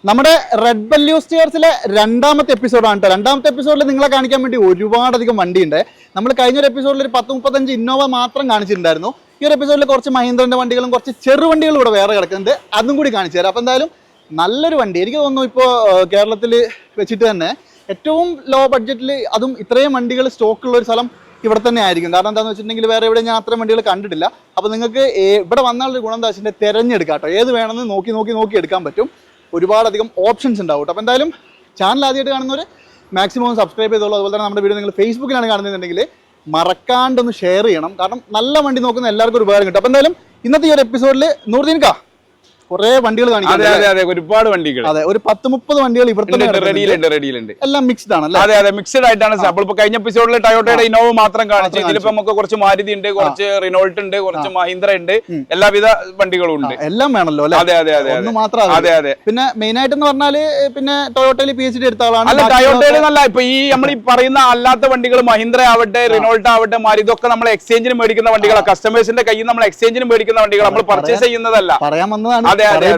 നമ്മുടെ റെഡ് ബെല്യൂ സ്റ്റിയേഴ്സിലെ രണ്ടാമത്തെ എപ്പിസോഡാണ് കേട്ടോ. രണ്ടാമത്തെ എപ്പിസോഡിൽ നിങ്ങളെ കാണിക്കാൻ വേണ്ടി ഒരുപാടധികം വണ്ടിയുണ്ട്. നമ്മൾ കഴിഞ്ഞൊരു എപ്പിസോഡിൽ ഒരു 10-35 ഇന്നോവ മാത്രം കാണിച്ചിട്ടുണ്ടായിരുന്നു. ഈ ഒരു എപ്പിസോഡിൽ കുറച്ച് മഹീന്ദ്രൻ്റെ വണ്ടികളും കുറച്ച് ചെറുവണ്ടികളും ഇവിടെ വേറെ കിടക്കുന്നുണ്ട്. അതും കൂടി കാണിച്ചു തരാം. അപ്പോൾ എന്തായാലും നല്ലൊരു വണ്ടി. എനിക്ക് തോന്നുന്നു ഇപ്പോൾ കേരളത്തിൽ വെച്ചിട്ട് തന്നെ ഏറ്റവും ലോ ബഡ്ജറ്റിൽ അതും ഇത്രയും വണ്ടികൾ സ്റ്റോക്കുള്ള ഒരു സ്ഥലം ഇവിടെ തന്നെ ആയിരിക്കും. കാരണം എന്താണെന്ന് വെച്ചിട്ടുണ്ടെങ്കിൽ വേറെ എവിടെ ഞാൻ അത്രയും വണ്ടികൾ കണ്ടിട്ടില്ല. അപ്പോൾ നിങ്ങൾക്ക് ഇവിടെ വന്നാലൊരു ഗുണം എന്താ വെച്ചിട്ടുണ്ടെങ്കിൽ തിരഞ്ഞെടുക്കാം കേട്ടോ. ഏത് വേണമെന്ന് നോക്കി എടുക്കാൻ പറ്റും. ഒരുപാടധികം ഓപ്ഷൻസ് ഉണ്ടാവും കേട്ടോ. അപ്പോൾ എന്തായാലും ചാനൽ ആദ്യമായിട്ട് കാണുന്നവർ മാക്സിമം സബ്സ്ക്രൈബ് ചെയ്തോളൂ. അതുപോലെ തന്നെ നമ്മുടെ വീഡിയോ നിങ്ങൾ ഫേസ്ബുക്കിലാണ് കാണുന്നതെന്നുണ്ടെങ്കിൽ മറക്കാണ്ടൊന്ന് ഷെയർ ചെയ്യണം. കാരണം നല്ല വണ്ടി നോക്കുന്ന എല്ലാവർക്കും ഒരു ഉപകാരം കിട്ടും. അപ്പോൾ എന്തായാലും ഇന്നത്തെ ഈ ഒരു എപ്പിസോഡിൽ നൂറുദ്ദീൻകാ കുറേ വണ്ടികൾ കാണിക്കാം. ഒരുപാട് വണ്ടികൾ, അതെ, ഒരു 10-30 വണ്ടികൾ റെഡിയിലുണ്ട്. എല്ലാം മിക്സ്ഡ് ആണല്ലേ? അതെ അതെ, മിക്സ്ഡ് ആയിട്ടാണ്. അപ്പോൾ കഴിഞ്ഞ എപ്പിസോഡിൽ ടൊയോട്ടയുടെ ഇന്നോവ മാത്രം കാണിച്ചു. ഇതിലിപ്പോ നമുക്ക് കുറച്ച് മാരുതി ഉണ്ട്, കുറച്ച് റിനോൾട്ട് ഉണ്ട്, കുറച്ച് മഹീന്ദ്ര ഉണ്ട്, എല്ലാവിധ വണ്ടികളും ഉണ്ട്. എല്ലാം വേണല്ലോ അല്ലേ? അതെ അതെ അതെ, ഒന്ന് മാത്രം. അതെ അതെ. പിന്നെ മെയിൻ ആയിട്ട് എന്ന് പറഞ്ഞാല് പിന്നെ ടൊയോട്ടയിൽ PhD എടുത്ത ആളാണ്. അല്ല, ടൊയോട്ടയുടെ നല്ല ഇപ്പൊ ഈ നമ്മൾ ഈ പറയുന്ന അല്ലാത്ത വണ്ടികൾ മഹീന്ദ്ര ആവട്ടെ, റിനോൾട്ട് ആവട്ടെ, മാരുതി ഒക്കെ നമ്മൾ എക്സ്ചേഞ്ചിന് മേടിക്കുന്ന വണ്ടികളാണ്. കസ്റ്റമേഴ്സിന്റെ കയ്യിൽ നമ്മൾ എക്സ്ചേഞ്ചിന് മേടിക്കുന്ന വണ്ടികൾ, നമ്മൾ പർച്ചേസ് ചെയ്യുന്നതല്ല. പറയാൻ വന്നതാണ്. അതെ അതെ,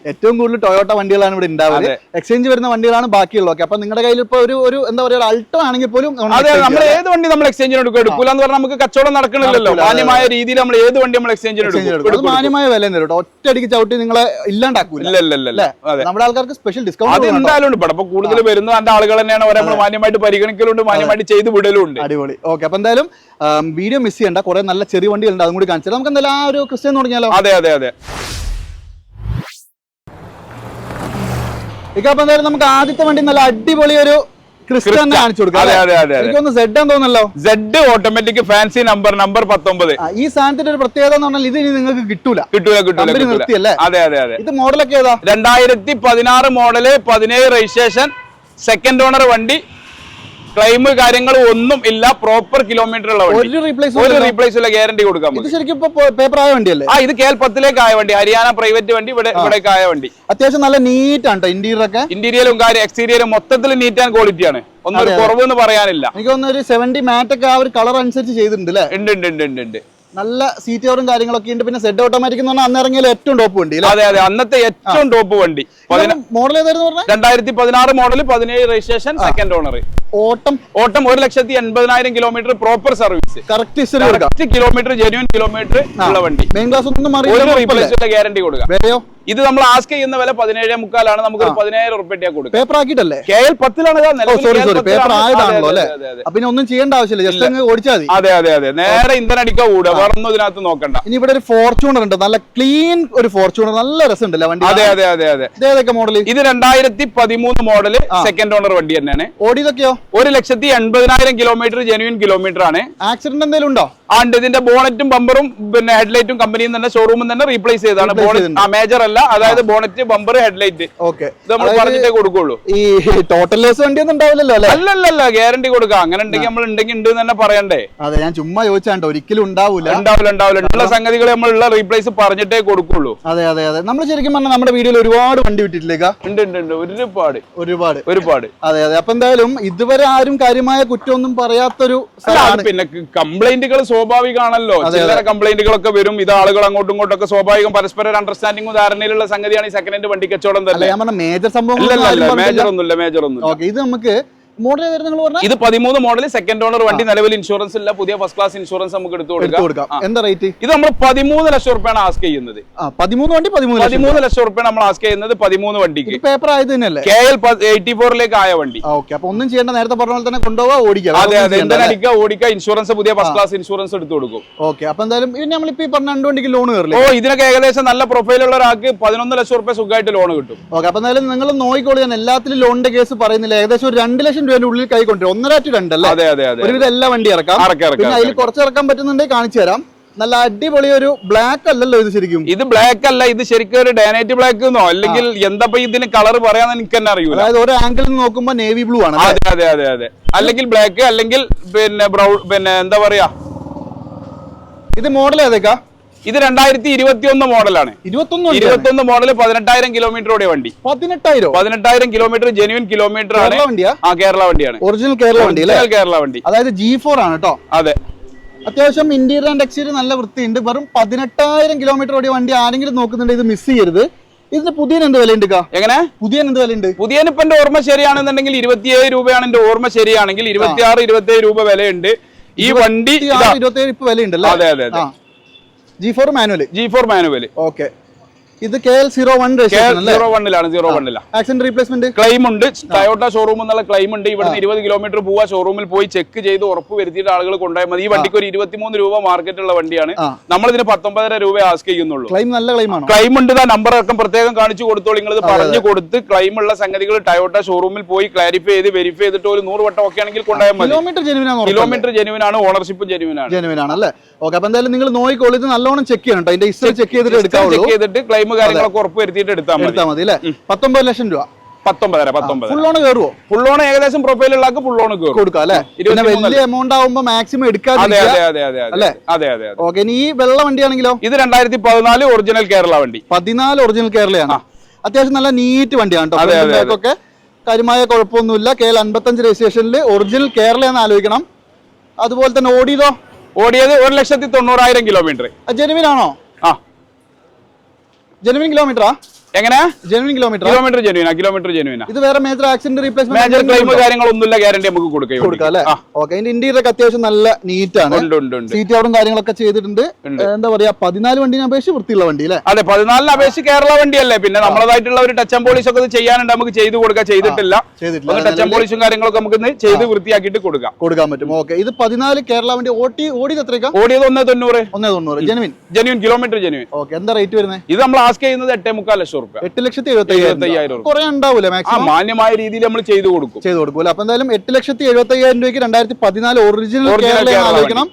ഏറ്റവും കൂടുതൽ ടൊയോട്ട വണ്ടികളാണ് ഇവിടെ ഉണ്ടാവുന്നത്. എക്സ്ചേഞ്ച് വരുന്ന വണ്ടികളാണ് ബാക്കിയുള്ളത്. അപ്പൊ നിങ്ങളുടെ കയ്യിൽ ഇപ്പൊ ഒരു എന്താ പറയുക, അൾട്ടോ ആണെങ്കിൽ പോലും അതെ, നമ്മൾ ഏത് വണ്ടി നമ്മൾ എക്സ്ചേഞ്ചിന് എടുക്കൂല എന്ന് പറഞ്ഞാൽ നമുക്ക് കച്ചവടം നടക്കണില്ലല്ലോ. മാന്യമായ രീതിയിൽ നമ്മൾ ഏത് വണ്ടി നമ്മൾ എക്സ്ചേഞ്ചിന് എടുക്കും. മാന്യമായ വില തരും. ഒറ്റയടിക്ക് ചവിട്ടി നിങ്ങളെ ഇല്ലാണ്ടാക്കൂല. നമ്മുടെ ആൾക്കാർക്ക് സ്പെഷ്യൽ ഡിസ്കൗണ്ട് അത് എന്തായാലും ഉണ്ട്. അപ്പൊ കൂടുതൽ വരുന്ന എന്റെ ആളുകൾ തന്നെയാണ് അവരെ നമ്മൾ മാന്യമായിട്ട് പരിഗണിക്കലുണ്ട്, മാന്യമായിട്ട് ചെയ്ത് വിടലുണ്ട്. അടിപൊളി. ഓക്കെ, അപ്പൊ എന്തായാലും വീഡിയോ മിസ് ചെയ്യണ്ട. കുറെ നല്ല ചെറിയ വണ്ടികളുണ്ട്, അതും കൂടി കാണിച്ചാൽ നമുക്ക് എന്തായാലും ആ ഒരു ക്രിസ്ത്യൻ തുടങ്ങിയാലോ? അതെ അതെ അതെ. ഇപ്പൊ എന്തായാലും നമുക്ക് ആദ്യത്തെ വണ്ടി നല്ല അടിപൊളി ഒരു ക്രിസ്റ്റ കാണിച്ചു കൊടുക്കാം. എനിക്കൊന്ന് Z ആണെന്ന് തോന്നല്ലോ. Z automatic fancy number 19. ഈ സാധനത്തിന്റെ ഒരു പ്രത്യേകത എന്ന് പറഞ്ഞാൽ ഇത് ഇനി നിങ്ങൾക്ക് കിട്ടൂല. നിർത്തിയല്ലേ? അതെ അതെ അതെ. ഇത് മോഡലൊക്കെ ഏതാ? 2016 മോഡല്, 17 രജിസ്ട്രേഷൻ, സെക്കൻഡ് ഓണർ വണ്ടി. ക്ലെയിം കാര്യങ്ങളും ഒന്നും ഇല്ല, പ്രോപ്പർ കിലോമീറ്റർ ഉള്ള വണ്ടി. ഒരു റീപ്ലേസ് ഉള്ള ഗ്യാരണ്ടി കൊടുക്കാൻ. ഇത് ശരിക്കും പേപ്പർ ആയ വണ്ടിയല്ലേ? ഇത് KL 10 ആയ വണ്ടി, ഹരിയാന പ്രൈവറ്റ് വണ്ടി, ഇവിടേക്ക് ആയ വണ്ടി. അത്യാവശ്യം നല്ല നീറ്റ് ആണ് ഇന്റീരിയർ ഒക്കെ. ഇന്റീരിയലും കാര്യം എക്സ്റ്റീരിയലും മൊത്തത്തിൽ നീറ്റ് ആൻഡ് ക്വാളിറ്റി ആണ്. ഒന്നും ഒരു കുറവെന്ന് പറയാനില്ല. എനിക്ക് തോന്നുന്നു ഒരു 70 മാറ്റ് ഒക്കെ ആ ഒരു കളർ അനുസരിച്ച് ചെയ്തിട്ടുണ്ട് അല്ലേ? ഉണ്ട്. നല്ല സീറ്റ് കവറും കാര്യങ്ങളൊക്കെ ഉണ്ട്. പിന്നെ Z ഓട്ടോമാറ്റിക് എന്ന് പറഞ്ഞാൽ അന്ന് ഇറങ്ങിയ ഏറ്റവും ടോപ്പ് വണ്ടി. അതെ അതെ, അന്നത്തെ ഏറ്റവും ടോപ്പ് വണ്ടി. മോഡൽ ഏതായിരുന്നു പറഞ്ഞത്? 2016 മോഡൽ, 17 രജിസ്ട്രേഷൻ, സെക്കൻഡ് ഓണർ. ഓട്ടം 1,80,000 kilometre, proper service, correct kilometre, genuine kilometre ഉള്ള വണ്ടി. മെയിൻ ക്ലാസ് ഒന്നും ഗ്യാരണ്ടി കൊടുക്കാം. ഇത് നമ്മൾ ആസ്ക് ചെയ്യുന്ന വില 17.5 നമുക്ക് 17,000 റുപ്യ കൊടുക്കും. പേപ്പർ ആക്കിയിട്ടല്ലേ? KL 10 പേപ്പർ ആയതാണല്ലോ അല്ലേ? പിന്നെ ഒന്നും ചെയ്യേണ്ട ആവശ്യമില്ല, ജസ്റ്റ് അങ്ങ് ഓടിച്ചാൽ മതി. അതെ അതെ അതെ, നേരെ ഇന്ധനം അടിക്കാൻ കൂടുക, വേറൊന്നും ഇതിനകത്ത് നോക്കണ്ട. ഇനി ഇവിടെ ഒരു ഫോർച്യൂണർ ഉണ്ട്, നല്ല ക്ലീൻ ഒരു ഫോർച്യൂണർ, നല്ല രസമുണ്ടല്ലേ വണ്ടി? അതെ അതെ അതെ അതെ. ഇതേതൊക്കെ മോഡൽ? ഇത് 2013 മോഡല്, സെക്കൻഡ് ഓണർ വണ്ടി തന്നെയാണ്. ഓടിയതൊക്കെയോ? 1,80,000 കിലോമീറ്റർ, ജെന്യൂൻ കിലോമീറ്റർ ആണ്. ആക്സിഡന്റ് എന്തെങ്കിലും ഉണ്ടോ? ആണ്ട് ഇതിന്റെ ബോണറ്റും ബമ്പറും പിന്നെ ഹെഡ്ലൈറ്റും കമ്പനിയിൽ തന്നെ ഷോറൂമിൽ തന്നെ റീപ്ലേസ് ചെയ്താണ്. മേജർ അല്ല, അതായത് ബോണറ്റ്, ബമ്പർ, ഹെഡ്ലൈറ്റ് ഇത് നമ്മൾ പറഞ്ഞിട്ടേ കൊടുക്കുള്ളൂ. ഈ ടോട്ടൽ ലെസ് വണ്ടി ഒന്നും ഉണ്ടാവില്ലല്ലോ അല്ലേ? അല്ലല്ല, ഗ്യാരണ്ടി കൊടുക്കാം. അങ്ങനെ ഉണ്ടെങ്കിൽ നമ്മൾ ഉണ്ടെങ്കിൽ ഉണ്ട് തന്നെ പറയണ്ടേ? അതെ, ഞാൻ ചുമ്മാ ചോദിച്ചാണ്ട്. ഒരിക്കലും ഉണ്ടാവില്ല. ഉള്ള സംഗതികൾ നമ്മളുള്ള റീപ്ലേസ് പറഞ്ഞിട്ടേ കൊടുക്കുള്ളൂ. അതെ അതെ അതെ. നമ്മൾ ശരിക്കും പറഞ്ഞാൽ നമ്മുടെ വീഡിയോയിൽ ഒരുപാട് വണ്ടി വിട്ടിട്ടില്ലേക്കാ? ഉണ്ട്, ഒരുപാട്. അതെ അതെ. അപ്പൊ എന്തായാലും ഇതുവരെ ആരും കാര്യമായ കുറ്റമൊന്നും പറയാത്തൊരു സ്ഥലമാണ്. പിന്നെ കംപ്ലൈന്റുകൾ സ്വാഭാവികമാണല്ലോ, ചില കംപ്ലൈന്റുകളൊക്കെ വരും. ഇത് ആളുകൾ അങ്ങോട്ടും ഇങ്ങോട്ടും ഒക്കെ സ്വാഭാവികം, പരസ്പര അണ്ടർസ്റ്റാൻഡിംഗും ധാരണയിലുള്ള സംഗതിയാണ് ഈ സെക്കൻഡ് ഹാൻഡ് വണ്ടി കച്ചവടം തന്നെ. മേജർ സംഭവം മേജർ ഒന്നുമില്ല. ഇത് നമുക്ക് മോഡൽ ഇത് 13 മോഡൽ, സെക്കൻഡ് ഓണർ വണ്ടി. നിലവിൽ ഇൻഷുറൻസ് ഇല്ല, പുതിയ ഫസ്റ്റ് ക്ലാസ് ഇൻഷുറൻസ് നമുക്ക് എടുത്തു കൊടുക്കാം. എന്താ റേറ്റ്? ഇത് നമ്മൾ 13 ലക്ഷം റുപ്യാണ് ആസ്ക് ചെയ്യുന്നത്. 13 വണ്ടി 13 ലക്ഷം റുപ്യാണ് നമ്മൾ ആസ്ക് ചെയ്യുന്നത് 13 വണ്ടിക്ക്. പേപ്പർ ആയത് തന്നെയല്ലേ? KL 84 ആയ വണ്ടി. ഓക്കെ, അപ്പൊ ഒന്നും ചെയ്യേണ്ട, നേരത്തെ പറഞ്ഞ പോലെ തന്നെ കൊണ്ടുപോവാ, ഓടിക്കാം. അതെ അതെ, ഓടിക്കാം. ഇൻഷുറൻസ് പുതിയ ഫസ്റ്റ് ക്ലാസ് ഇൻഷുറൻസ് എടുത്തു കൊടുക്കും. ഓക്കെ, അപ്പൊ എന്തായാലും ഇനി നമ്മളിപ്പോ ഈ പറഞ്ഞ 2 വണ്ടിക്ക് ലോൺ കയറില്ല? ഓ, ഇതിനൊക്കെ ഏകദേശം നല്ല പ്രൊഫൈലുള്ള ഒരാൾക്ക് 11 ലക്ഷം റുപ്യ സുഖമായിട്ട് ലോൺ കിട്ടും. ഓക്കെ, അപ്പൊ എന്തായാലും നിങ്ങൾ നോക്കിക്കോളൂ. ഞാൻ എല്ലാത്തിലും ലോണിന്റെ കേസ് പറയുന്നില്ല. ഏകദേശം ഒരു 2 ലക്ഷം രൂപയുടെ ഉള്ളിൽ കൈ കൊണ്ടുവരും. 1.5 2 അല്ലേ? ഒരുവിധം എല്ലാ വണ്ടി ഇറക്കാം. പിന്നെ അതിൽ കുറച്ച് ഇറക്കാൻ പറ്റുന്നുണ്ടെങ്കിൽ കാണിച്ചു തരാം. നല്ല അടിപൊളി ഒരു ബ്ലാക്ക് അല്ലല്ലോ ഇത് ശരിക്കും? ഇത് ബ്ലാക്ക് അല്ല, ഇത് ശരിക്കും ഒരു ഡാനൈറ്റ് ബ്ലാക്ക് എന്നോ അല്ലെങ്കിൽ എന്താ ഇതിന് കളർ പറയാന്ന് എനിക്ക് തന്നെ അറിയില്ല. അതായത് ഒരു ആംഗിളിൽ നിന്ന് നോക്കുമ്പോ നേവി ബ്ലൂ ആണ്. അതെ അതെ അതെ അതെ, അല്ലെങ്കിൽ ബ്ലാക്ക്, അല്ലെങ്കിൽ പിന്നെ ബ്രൗൺ, പിന്നെ എന്താ പറയാ. ഇത് മോഡൽ ഏതൊക്കെ? ഇത് 2021 മോഡലാണ്. 21 മോഡൽ, 18,000 കിലോമീറ്റർ ഓടിയ വണ്ടി. 18,000 കിലോമീറ്റർ, ജെന്യൂൻ കിലോമീറ്റർ ആണ്. കേരള വണ്ടിയാണ്, ഒറിജിനൽ കേരള വണ്ടി. കേരള വണ്ടി, അതായത് G4 ആണ് കേട്ടോ. അതെ, അത്യാവശ്യം ഇന്റീരിയർ ആൻഡ് എക്സ്റ്റീരിയർ നല്ല വൃത്തിയുണ്ട്. വെറും 18,000 കിലോമീറ്റർ ഓടിയ വണ്ടി ആരെങ്കിലും നോക്കുന്നുണ്ട്, ഇത് മിസ് ചെയ്യരുത്. ഇതിന് പുതിയ എന്ത് വില ഉണ്ട്? എങ്ങനെ പുതിയ എന്ത് വില ഉണ്ട്? പുതിയ ഇപ്പൊ എന്റെ ഓർമ്മ ശരിയാണെന്നുണ്ടെങ്കിൽ 27 രൂപയാണ് എന്റെ ഓർമ്മ ശരിയാണെങ്കിൽ, 26, 27 രൂപ വിലയുണ്ട് ഈ വണ്ടി. 27 ഇപ്പൊ വില ഉണ്ടല്ലോ. അതെ അതെ അതെ. G4 manual. ഓക്കെ. ഇത് KL01 01 ആക്സിഡന്റ് റീപ്ലേസ്മെന്റ് ക്ലെയിം ഉണ്ട്. ടയോട്ട ഷോറൂം എന്നുള്ള ക്ലെയിം ഉണ്ട്. ഇവിടുന്ന് 20 കിലോമീറ്റർ പോവാ, ഷോറൂമിൽ പോയി ചെക്ക് ചെയ്ത് ഉറപ്പ് വരുത്തിയിട്ട് ആളുകൾ കൊണ്ടുപോയാൽ മതി. ഈ വണ്ടിക്ക് ഒരു 23 രൂപ മാർക്കറ്റുള്ള വണ്ടിയാണ്. നമ്മൾ ഇതിന് 19.5 രൂപ ആസ്ക് ചെയ്യുന്നുള്ളൂ. ക്ലെയിം നല്ല ക്ലെയിമാണ്. ക്ലെയിം ഉണ്ട്. നമ്പർ അടക്കം പ്രത്യേകം കാണിച്ചു കൊടുത്തോളൂ. നിങ്ങൾ ഇത് പറഞ്ഞു കൊടുത്ത് ക്ലെയിം ഉള്ള സംഗതികൾ ടയോട്ട ഷോറൂമിൽ പോയി ക്ലാരിഫൈ ചെയ്ത് വെരിഫൈ ചെയ്തിട്ട് ഒരു 100 വട്ടം ഒക്കെ ആണെങ്കിൽ കൊണ്ടുപോയാൽ മതി. കിലോമീറ്റർ ജെനുവിൻ ആണ്, ഓണർഷിപ്പ് ജെനുവിൻ ആണ് അല്ലേ? ഓക്കെ. അപ്പൊ എന്തായാലും നിങ്ങൾ നോക്കിക്കോളൂ. ഇത് നല്ലോണം ചെക്ക് ചെയ്യണം. അതിന്റെ ഹിസ്റ്ററി ചെക്ക് ചെയ്തിട്ട് ക്ലെയിം കാര്യങ്ങളൊക്കെ ഉറപ്പ് വരുത്തിയിട്ട് എടുത്താൽ മതി അല്ലേ? 19 ലക്ഷം രൂപ. 19 ഫുൾ ലോൺ കയറുമോ? ഫുൾ ലോൺ ഏകദേശം പ്രൊഫൈലുള്ള ഫുൾ ലോൺ കൊടുക്കാം അല്ലേ? വലിയ എമൗണ്ട് ആവുമ്പോ മാക്സിമം എടുക്കാതെ. ഓക്കെ. ഇനി ഈ വെള്ള വണ്ടിയാണെങ്കിലോ? ഇത് 2014 ഒറിജിനൽ കേരള വണ്ടി. 14 ഒറിജിനൽ കേരളയാണ്. അത്യാവശ്യം നല്ല നീറ്റ് വണ്ടിയാണ് കേട്ടോ. ഒക്കെ കാര്യമായ കുഴപ്പമൊന്നുമില്ല. KL55 രജിസ്ട്രേഷനിൽ ഒറിജിനൽ കേരളയെന്ന് ആലോചിക്കണം. അതുപോലെ തന്നെ ഓടിയതോ? ഓടിയത് 1,90,000 കിലോമീറ്റർ. ജെനുവിൻ ആണോ? ജെനുവിൻ കിലോമീറ്ററാ? എങ്ങനെ? ജെനുവിൻ കിലോമീറ്റർ ജെനുവിനാ. ഇത് വേറെ major accident replacement, major claim കാര്യങ്ങളൊന്നുമില്ല. ഗ്യാരണ്ടി നമുക്ക് കൊടുക്കാം അല്ലേ? ഓക്കെ. അതിന്റെ ഇന്റീരിയർ ഒക്കെ അത്യാവശ്യം നല്ല നീറ്റ് ആണ്. സീറ്റ് കവറും കാര്യങ്ങളൊക്കെ ചെയ്തിട്ടുണ്ട്. എന്താ പറയാ, 14 വണ്ടിനെ അപേക്ഷിച്ച് വൃത്തിയുള്ള വണ്ടി അല്ലേ? അതെ, 14 അപേക്ഷിച്ച് കേരള വണ്ടിയല്ലേ. പിന്നെ നമ്മളതായിട്ടുള്ള ഒരു ടച്ച് ആൻഡ് പോളിഷ് ഒക്കെ ചെയ്യാനുണ്ട്, നമുക്ക് ചെയ്ത് കൊടുക്കാം. ചെയ്തിട്ടില്ല. ടച്ച് ആൻഡ് പോളിഷും കാര്യങ്ങളൊക്കെ നമുക്ക് ചെയ്ത് വൃത്തിയാക്കിയിട്ട് കൊടുക്കാൻ പറ്റും. ഓക്കെ. ഇത് 14 കേരള വണ്ടി. ഓടിയത് എത്രയ്ക്കാ? ഓടിയത് 190. Genuine kilometre genuine. ഓക്കെ. എന്താ റേറ്റ് വരുന്നത്? ഇത് നമ്മൾ ആസ്ക് ചെയ്യുന്നത് 8.25 ലക്ഷം രൂപ. 8,75,000. കുറെ ഉണ്ടാവൂലേ? മാക്സിമം മാന്യമായ രീതിയിൽ നമ്മൾ ചെയ്ത് കൊടുക്കും. അപ്പൊ എന്തായാലും 8,75,000 രൂപയ്ക്ക് 2014 ഒറിജിനൽ കേരള ആലോചിക്കണം.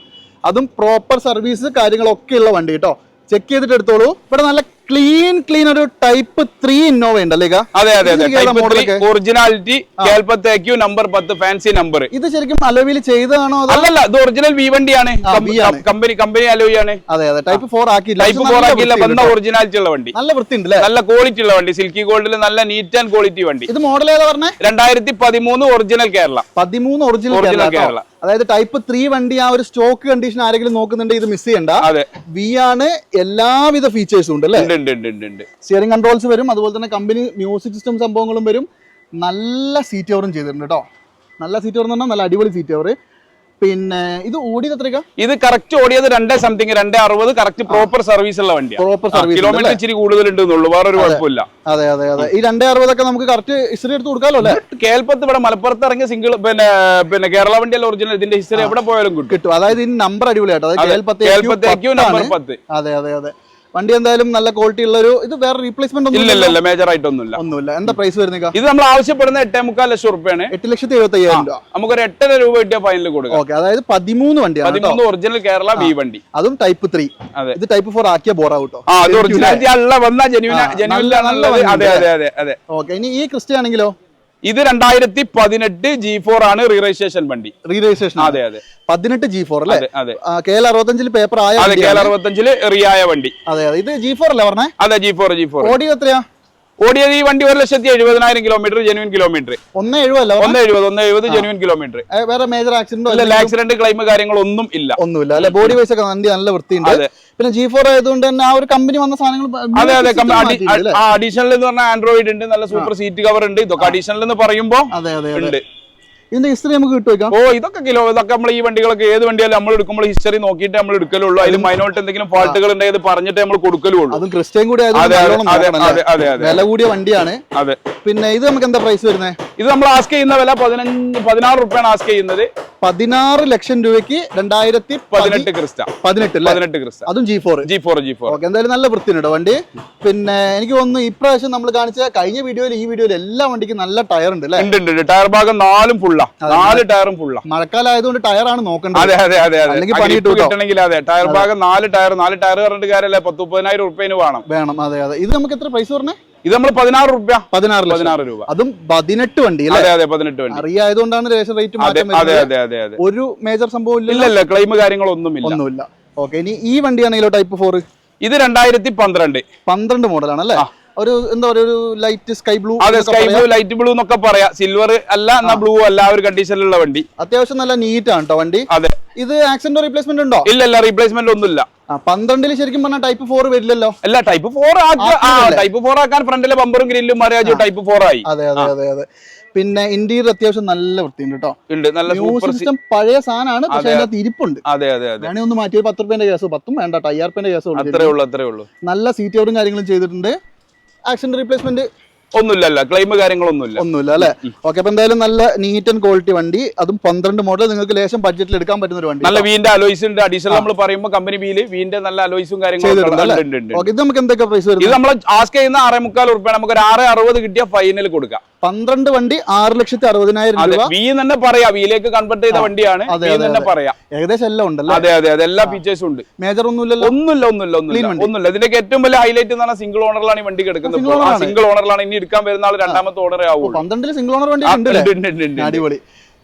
അതും പ്രോപ്പർ സർവീസ് കാര്യങ്ങളൊക്കെ ഉള്ള വണ്ടി കേട്ടോ. ചെക്ക് ചെയ്തിട്ട് എടുത്തോളൂ. ഇവിടെ നല്ല ക്ലീൻ ഒരു ടൈപ്പ് 3 ഇന്നോവ ഉണ്ടല്ലേ? അതെ. Originality number 10 fancy number. ഇത് ശരിക്കും അലോവിൽ ചെയ്തതാണോ? അല്ലല്ല, ഇത് ഒറിജിനൽ വി വണ്ടിയാണ്. കമ്പനി അലോയാണ്. അതെ. ടൈപ്പ് 4 ആക്കിയില്ല. ഒറിജിനാലിറ്റി ഉള്ള വണ്ടി. നല്ല വൃത്തിയുണ്ട്, നല്ല ക്വാളിറ്റി ഉള്ള വണ്ടി. സിൽക്കി ഗോൾഡിൽ നല്ല നീറ്റ് ആൻഡ് ക്വാളിറ്റി വണ്ടി. ഇത് മോഡൽ ഏതാ പറഞ്ഞേ? 2013 ഒറിജിനൽ കേരള. 13 ഒറിജിനൽ കേരള. അതായത് ടൈപ്പ് 3 വണ്ടി. ആ ഒരു സ്റ്റോക്ക് കണ്ടീഷൻ ആരെങ്കിലും നോക്കുന്നുണ്ടെങ്കിൽ ഇത് മിസ് ചെയ്യണ്ട. വി ആണ്. എല്ലാവിധ ഫീച്ചേഴ്സും ഉണ്ട് അല്ലേ? സ്റ്റിയറിംഗ് കൺട്രോൾസ് വരും. അതുപോലെ തന്നെ കമ്പനി മ്യൂസിക് സിസ്റ്റം സംഭവങ്ങളും വരും. നല്ല സീറ്റ് കവറും ചെയ്തിട്ടുണ്ട് കേട്ടോ. നല്ല സീറ്റ് കവർ എന്ന് പറഞ്ഞാൽ നല്ല അടിപൊളി സീറ്റ് കവർ. പിന്നെ ഇത് ഓടിയത് എത്രയ്ക്കാ? ഇത് കറക്റ്റ് ഓടിയത് 260 കറക്റ്റ് പ്രോപ്പർ സർവീസ് ഉള്ള വണ്ടിയാണ്. Proper service. കിലോമീറ്റർ ഇച്ചിരി കൂടുതലുണ്ടെന്നുള്ളൂ, വേറൊരു കുഴപ്പമില്ല. അതെ. ഈ 260 ഒക്കെ നമുക്ക് കറക്റ്റ് ഹിസ്റ്ററി എടുത്ത് കൊടുക്കാമല്ലോ അല്ലേ? കേൾപ്പത്ത് ഇവിടെ മലപ്പുറത്ത് ഇറങ്ങിയ സിംഗിൾ പിന്നെ കേരള വണ്ടിയല്ല ഒറിജിനൽ. ഇതിന്റെ ഹിസ്റ്ററി എവിടെ പോയാലും കിട്ടും. അതായത് ഈ നമ്പർ അടിപൊളിയാട്ടോ. നമ്പർ 10. അതെ. വണ്ടി എന്തായാലും നല്ല ക്വാളിറ്റി ഉള്ള ഒരു. ഇത് വേറെ റീപ്ലേസ്മെന്റ് ഇല്ല, മേജർ ആയിട്ടൊന്നുമില്ല. എന്താ പ്രൈസ് വരുന്നത്? ഇത് നമ്മൾ ആവശ്യപ്പെടുന്ന 8.25 ലക്ഷം രൂപയാണ്. 8,75,000 രൂപ. നമുക്കൊരു 8.5 രൂപ കിട്ടിയ ഫൈനൽ കൊടുക്കാം. ഓക്കെ. അതായത് 13 വണ്ടിയാണ്. 13 ഒറിജിനൽ കേരള വി വണ്ടി. അതും ടൈപ്പ് 3. ഇത് ടൈപ്പ് 4 ആക്കിയ ബോറാവൂട്ടോ. ഓക്കെ. ഇനി ഈ ക്രിസ്റ്റ ആണെങ്കിലോ? ഇത് 2018 G4 ആണ്. റീരജിസ്ട്രേഷൻ വണ്ടി. അതെ. 18 G4 അല്ലേ? KL65 പേപ്പർ ആയ. KL65 റിയായ വണ്ടി. അതെ. ഇത് G4 അല്ലേ പറഞ്ഞേ? അതെ, G4. ഓടി എത്രയാ? ഓടിയത് ഈ വണ്ടി 1,70,000 kilometre genuine kilometre. 170 genuine kilometre. വേറെ മേജർ ആക്സിഡന്റ് ക്ലെയിം കാര്യങ്ങളൊന്നും ഒന്നുമില്ല അല്ലെ? ബോഡി വൈസ് ഒക്കെ നല്ല വൃത്തിയുണ്ട്. പിന്നെ G4 ആയതുകൊണ്ട് തന്നെ ആ ഒരു കമ്പനി വന്ന സാധനങ്ങൾ. അഡീഷണൽ എന്ന് പറഞ്ഞാൽ ആൻഡ്രോയിഡ് ഉണ്ട്, നല്ല സൂപ്പർ സീറ്റ് കവർ ഉണ്ട്. ഇതൊക്കെ അഡീഷണൽ എന്ന് പറയുമ്പോ ഉണ്ട്. ഇതിന്റെ ഹിസ്റ്ററി നമുക്ക് കിട്ടും. ഇതൊക്കെ നമ്മൾ ഈ വണ്ടികളൊക്കെ ഏത് വണ്ടിയാലും നമ്മൾ എടുക്കുമ്പോൾ ഹിസ്റ്ററി നോക്കിയിട്ട് നമ്മൾ എടുക്കലുള്ളൂ. അതിൽ മൈനോട്ട് എന്തെങ്കിലും ഫാൾട്ടുകൾ ഉണ്ടെങ്കിൽ പറഞ്ഞിട്ട് നമ്മൾ കൊടുക്കലുള്ളൂ. അതും ക്രിസ്റ്റ്യൻ കൂടി വില കൂടിയ വണ്ടിയാണ്. അതെ. പിന്നെ ഇത് നമുക്ക് എന്താ പ്രൈസ് വരുന്നത്? ഇത് നമ്മൾ ആസ്ക് ചെയ്യുന്ന വില 16 രൂപയാണ് ആസ്ക് ചെയ്യുന്നത്. 16 ലക്ഷം രൂപയ്ക്ക് 2018 ക്രിസ്റ്റ. 18 ക്രിസ്റ്റ. അതും G4. ഓക്കെ. എന്തായാലും നല്ല വൃത്തിയുണ്ട് വണ്ടി. പിന്നെ എനിക്ക് തോന്നുന്നു ഇപ്രാവശ്യം നമ്മൾ കാണിച്ച കഴിഞ്ഞ വീഡിയോയിൽ ഈ വീഡിയോയിൽ എല്ലാ വണ്ടിക്കും നല്ല ടയർ ഉണ്ട് അല്ലേ? ഉണ്ട്. ടയർ ഭാഗം 4 ടയറും ഫുള്ള. മഴക്കാലം ആയതുകൊണ്ട് ടയർ ആണ് നോക്കേണ്ടത്. അതെ. അല്ലെങ്കിൽ കിട്ടണമെങ്കിൽ അതെ. ടയർ ഭാഗം 4 ടയർ പറഞ്ഞിട്ട് കാര്യമല്ല. 10,000-30,000 രൂപ വേണം. അതെ. ഇത് നമുക്ക് എത്ര പ്രൈസ് പറഞ്ഞേ? ഇത് നമ്മൾ 16 രൂപ. അതും 18 വണ്ടി. അതെ. 18 വണ്ടി. അറിയായതുകൊണ്ടാണ് റേറ്റ് മാറ്റം. അതെ. ഒരു മേജർ സംഭവം ഇല്ല. ക്ലെയിം കാര്യങ്ങളൊന്നുമില്ല. ഓക്കെ. ഇനി ഈ വണ്ടിയാണെങ്കിലോ ടൈപ്പ് 4? ഇത് 2012 മോഡലാണ് അല്ലേ? ഒരു എന്താ പറയുക, ഒരു ലൈറ്റ് സ്കൈ ബ്ലൂ. അതെ, സ്കൈ ബ്ലൂ, ലൈറ്റ് ബ്ലൂ എന്നൊക്കെ പറയാം. സിൽവർ അല്ല, എന്നാ ബ്ലൂ അല്ല, ഒരു കണ്ടീഷനിലുള്ള വണ്ടി. അത്യാവശ്യം നല്ല നീറ്റ് ആണ് കേട്ടോ വണ്ടി. അതെ. ഇത് ആക്സിഡന്റ് റീപ്ലേസ്മെന്റ് ഉണ്ടോ? ഇല്ല, റീപ്ലേസ്മെന്റ് ഒന്നുമില്ല. 12 ശരിക്കും പറഞ്ഞാൽ ടൈപ്പ് 4 വരില്ലല്ലോ. അല്ല ടൈപ്പ് 4 ടൈപ്പ് 4 ആക്കാൻ ഫ്രണ്ടിലെ ബമ്പറും ഗ്രില്ലും മറിയാജ് ടൈപ്പ് 4 ആയി. അതെ അതെ അതെ അതെ. പിന്നെ ഇന്റീരിയർ അത്യാവശ്യം നല്ല വൃത്തിയുണ്ട് കേട്ടോ. നല്ല മ്യൂസിക് സിസ്റ്റം പഴയ സാധനമാണ്, പക്ഷെ അതിനകത്ത് ഇരിപ്പുണ്ട്. അതെ അതെ അതെ. വേണേ ഒന്ന് മാറ്റി 10 രൂപേന്റെ കേസ്, 10 വേണ്ട 5000 കേസ്. അത്രേ ഉള്ളൂ. നല്ല സീറ്റ് കവറും കാര്യങ്ങളും ചെയ്തിട്ടുണ്ട്. ആക്സിഡന്റ് റീപ്ലേസ്മെന്റ് ഒന്നുമില്ല, ക്ലെയിം കാര്യങ്ങളൊന്നുമില്ല അല്ലേ. ഓക്കെ, അപ്പൊ എന്തായാലും നല്ല നീറ്റ് ആൻഡ് ക്വാളിറ്റി വണ്ടി, അതും 12 മോഡൽ, നിങ്ങൾക്ക് ലേശം ബഡ്ജറ്റിൽ എടുക്കാൻ പറ്റുന്ന ഒരു വണ്ടി. നല്ല വീന്റെ അലോയ്സ് ഉണ്ട്. അഡീഷണൽ നമ്മൾ പറയുമ്പോൾ കമ്പനി വീന്റെ നല്ല അലോയ്സും കാര്യങ്ങളും. ഇത് നമുക്ക് എന്തൊക്കെ പ്രൈസ് വരും? ഇത് നമ്മൾ ആസ്ക് ചെയ്യുന്ന 6.25 രൂപ, നമുക്ക് ഒരു 6.60 കിട്ടിയ ഫൈനൽ കൊടുക്കാം. 12 വണ്ടി 6,60,000 രൂപ. വി തന്നെ പറയാം, വിയിലേക്ക് കൺവേർട്ട് ചെയ്ത വണ്ടിയാണ്. ഏകദേശം എല്ലാം ഉണ്ടല്ലോ. അതെ അതെ അതെ, എല്ലാ ഫീച്ചേഴ്സും ഉണ്ട്. മേജർ ഒന്നുമില്ല. ഇതിലേക്ക് ഏറ്റവും വലിയ ഹൈലൈറ്റ് എന്ന് പറഞ്ഞാൽ സിംഗിൾ ഓണറിലാണ് ഈ വണ്ടി കിടക്കുന്നത്. സിംഗിൾ ഓണറിലാണ് ഇനി എടുക്കാൻ വരുന്ന ആൾ രണ്ടാമത്തെ ഓർഡർ ആവും. 12 സിംഗിൾ ഓണർ വണ്ടി ഉണ്ട്. അടിപൊളി.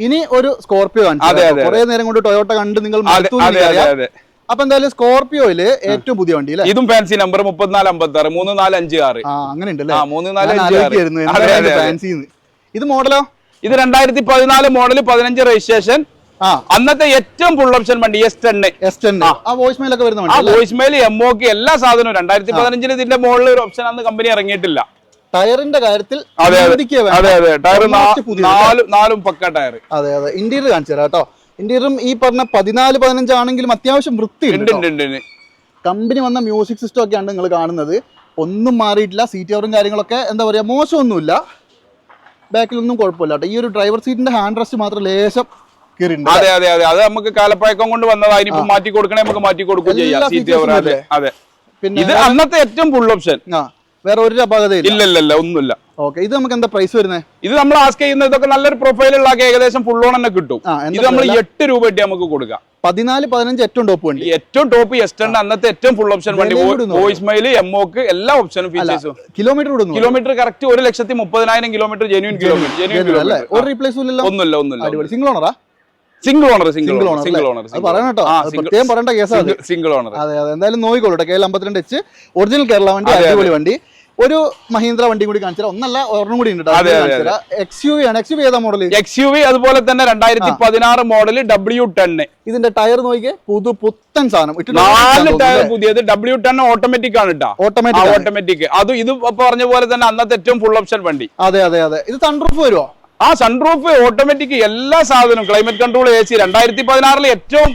ഇനി ഒരു സ്കോർപിയോ കാണിച്ചു. കുറെ നേരം കൊണ്ട് ടൊയോട്ട കണ്ട് നിങ്ങൾ അപ്പൊ എന്തായാലും സ്കോർപിയോയില് ഏറ്റവും പുതിയ വണ്ടി അല്ലേ? ഇതും ഫാൻസി നമ്പർ 3456 3456. അങ്ങനെ ഉണ്ടല്ലേ. ഇത് മോഡലോ? ഇത് 2014 മോഡൽ, 15 രജിസ്ട്രേഷൻ. അന്നത്തെ ഏറ്റവും ഫുൾ ഓപ്ഷൻ വണ്ടി S10. ആ വോയിസ് മെയിലൊക്കെ വരുന്ന വണ്ടി. വോയിസ് മെയിൽ, എംഒക്ക് എല്ലാ സാധനവും. 2015 ഇതിന്റെ മുകളിൽ ഒരു ഓപ്ഷൻ അന്ന് കമ്പനി ഇറങ്ങിയിട്ടില്ല. ടയറിന്റെ കാര്യത്തിൽ ടയർ 4 പക്ക ടയർ. അതെ അതെ. ഇന്റീരിയർ കാണിച്ചു തരാം കേട്ടോ. ഇന്റീരിയറും ഈ പറഞ്ഞ 14-15 ആണെങ്കിലും അത്യാവശ്യം വൃത്തിയുണ്ട്. കമ്പനി വന്ന മ്യൂസിക് സിസ്റ്റം ഒക്കെയാണ് നിങ്ങൾ കാണുന്നത്. ഒന്നും മാറിയിട്ടില്ല. സീറ്റ് കവറും കാര്യങ്ങളൊക്കെ എന്താ പറയാ, മോശമൊന്നുമില്ല. ബാക്കിലൊന്നും കുഴപ്പമില്ല കേട്ടോ. ഈ ഒരു ഡ്രൈവർ സീറ്റിന്റെ ഹാൻഡ് റെസ്റ്റ് മാത്രം ലേശം കയറിയിട്ടുണ്ട്. അതെ അതെ അതെ, അത് നമുക്ക് കാലപ്പഴക്കം കൊണ്ട് വന്നതാണ്. ഇനിയിപ്പോ മാറ്റി കൊടുക്കണേ നമുക്ക് മാറ്റി കൊടുക്കുകയും ചെയ്യാം സീറ്റ് കവർ. അതെ അതെ. പിന്നെ ഇത് അന്നത്തെ ഏറ്റവും ഫുൾ ഓപ്ഷൻ. വേറെ ഒരു അപാകതയില്ല. ഇല്ല ഒന്നുമില്ല. ഓക്കെ, ഇത് നമുക്ക് എന്താ പ്രൈസ് വരുന്നത്? ഇത് നമ്മൾ ആസ്ക് ചെയ്യുന്നത് ഇതൊക്കെ നല്ലൊരു പ്രൊഫൈലുള്ള ഏകദേശം ഫുൾ ഓൺ തന്നെ കിട്ടും. ഇത് നമ്മൾ 8 രൂപ ഇട്ട് നമുക്ക് കൊടുക്കാം. 14-15 ഏറ്റവും ടോപ്പ് വണ്ടി. ഏറ്റവും ടോപ്പ് S10 അന്നത്തെ ഏറ്റവും ഫുൾ ഓപ്ഷൻ വണ്ടി. വോയിസ് മെയിൽ, എംഒക്ക് എല്ലാ ഓപ്ഷനും ഫീച്ചേഴ്സും. Kilometre correct 1,30,000 kilometre genuine kilometre. ഒരു റീപ്ലേസ്മെന്റ് ഒന്നുമില്ല. സിംഗിൾ ഓണറാ? Single owner. പ്രത്യേകം പറയേണ്ട കേസാണ്. Single owner. അതെ അതെ. എന്തായാലും നോക്കിക്കോളൂ. KL52H ഒറിജിനൽ കേരള വണ്ടി, അടിപൊളി വണ്ടി. ഒരു മഹീന്ദ്ര വണ്ടി കൂടി കാണിച്ചാൽ ഒന്നല്ല, ഒരെണ്ണം കൂടി ഉണ്ട്. XUV ആണ്. XUV ഏതാ മോഡൽ? XUV അതുപോലെ തന്നെ 2016 മോഡൽ W10. ഇതിന്റെ ടയർ നോക്കിയേ, പുത്തൻ സാധനം. 4 ടയർ പുതിയത്. W10 ഓട്ടോമാറ്റിക് ആണ് കേട്ടോ. ഓട്ടോമാറ്റിക്. അത് ഇത് പറഞ്ഞ പോലെ തന്നെ അന്നത്തെ ഏറ്റവും ഫുൾ ഓപ്ഷൻ വണ്ടി. അതെ അതെ അതെ. ഇത് സൺറൂഫ് വരുമോ? സൺറൂഫ്, ഓട്ടോമാറ്റിക്, എല്ലാ സാധനവും. Climate control, AC. 2016 ഏറ്റവും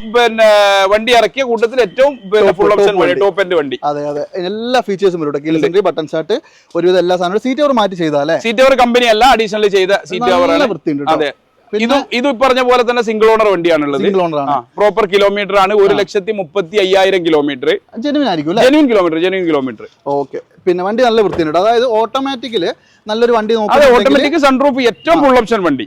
വണ്ടി ഇറക്കിയ കൂട്ടത്തിൽ ഏറ്റവും ഫുൾ ഓപ്ഷൻ വണ്ടി, ടോപ്പ് എൻഡ് വണ്ടി. അതെ അതെ, എല്ലാ ഫീച്ചേഴ്സും വരും. കീൽ സെൻട്രി, ബട്ടൺ സ്റ്റാർട്ട്, ഒരുവിധം എല്ലാ സാധനവും. സീറ്റ് കവർ മാറ്റി ചെയ്താലേ? സീറ്റ് കവർ കമ്പനി അല്ല, അഡീഷണൽ ചെയ്ത സീറ്റ് കവർ. അതെ. ഇത് പറഞ്ഞ പോലെ തന്നെ സിംഗിൾ ഓണർ വണ്ടിയാണുള്ളത്. പ്രോപ്പർ കിലോമീറ്റർ ആണ്. 1,35,000 കിലോമീറ്റർ. Genuine kilometre. ഓക്കെ. പിന്നെ വണ്ടി നല്ല വൃത്തിയുണ്ട്. അതായത് ഓട്ടോമാറ്റിക്കല് നല്ലൊരു വണ്ടി. ഓട്ടോമാറ്റിക്, സൺറൂഫ്, ഏറ്റവും ഫുൾ ഓപ്ഷൻ വണ്ടി.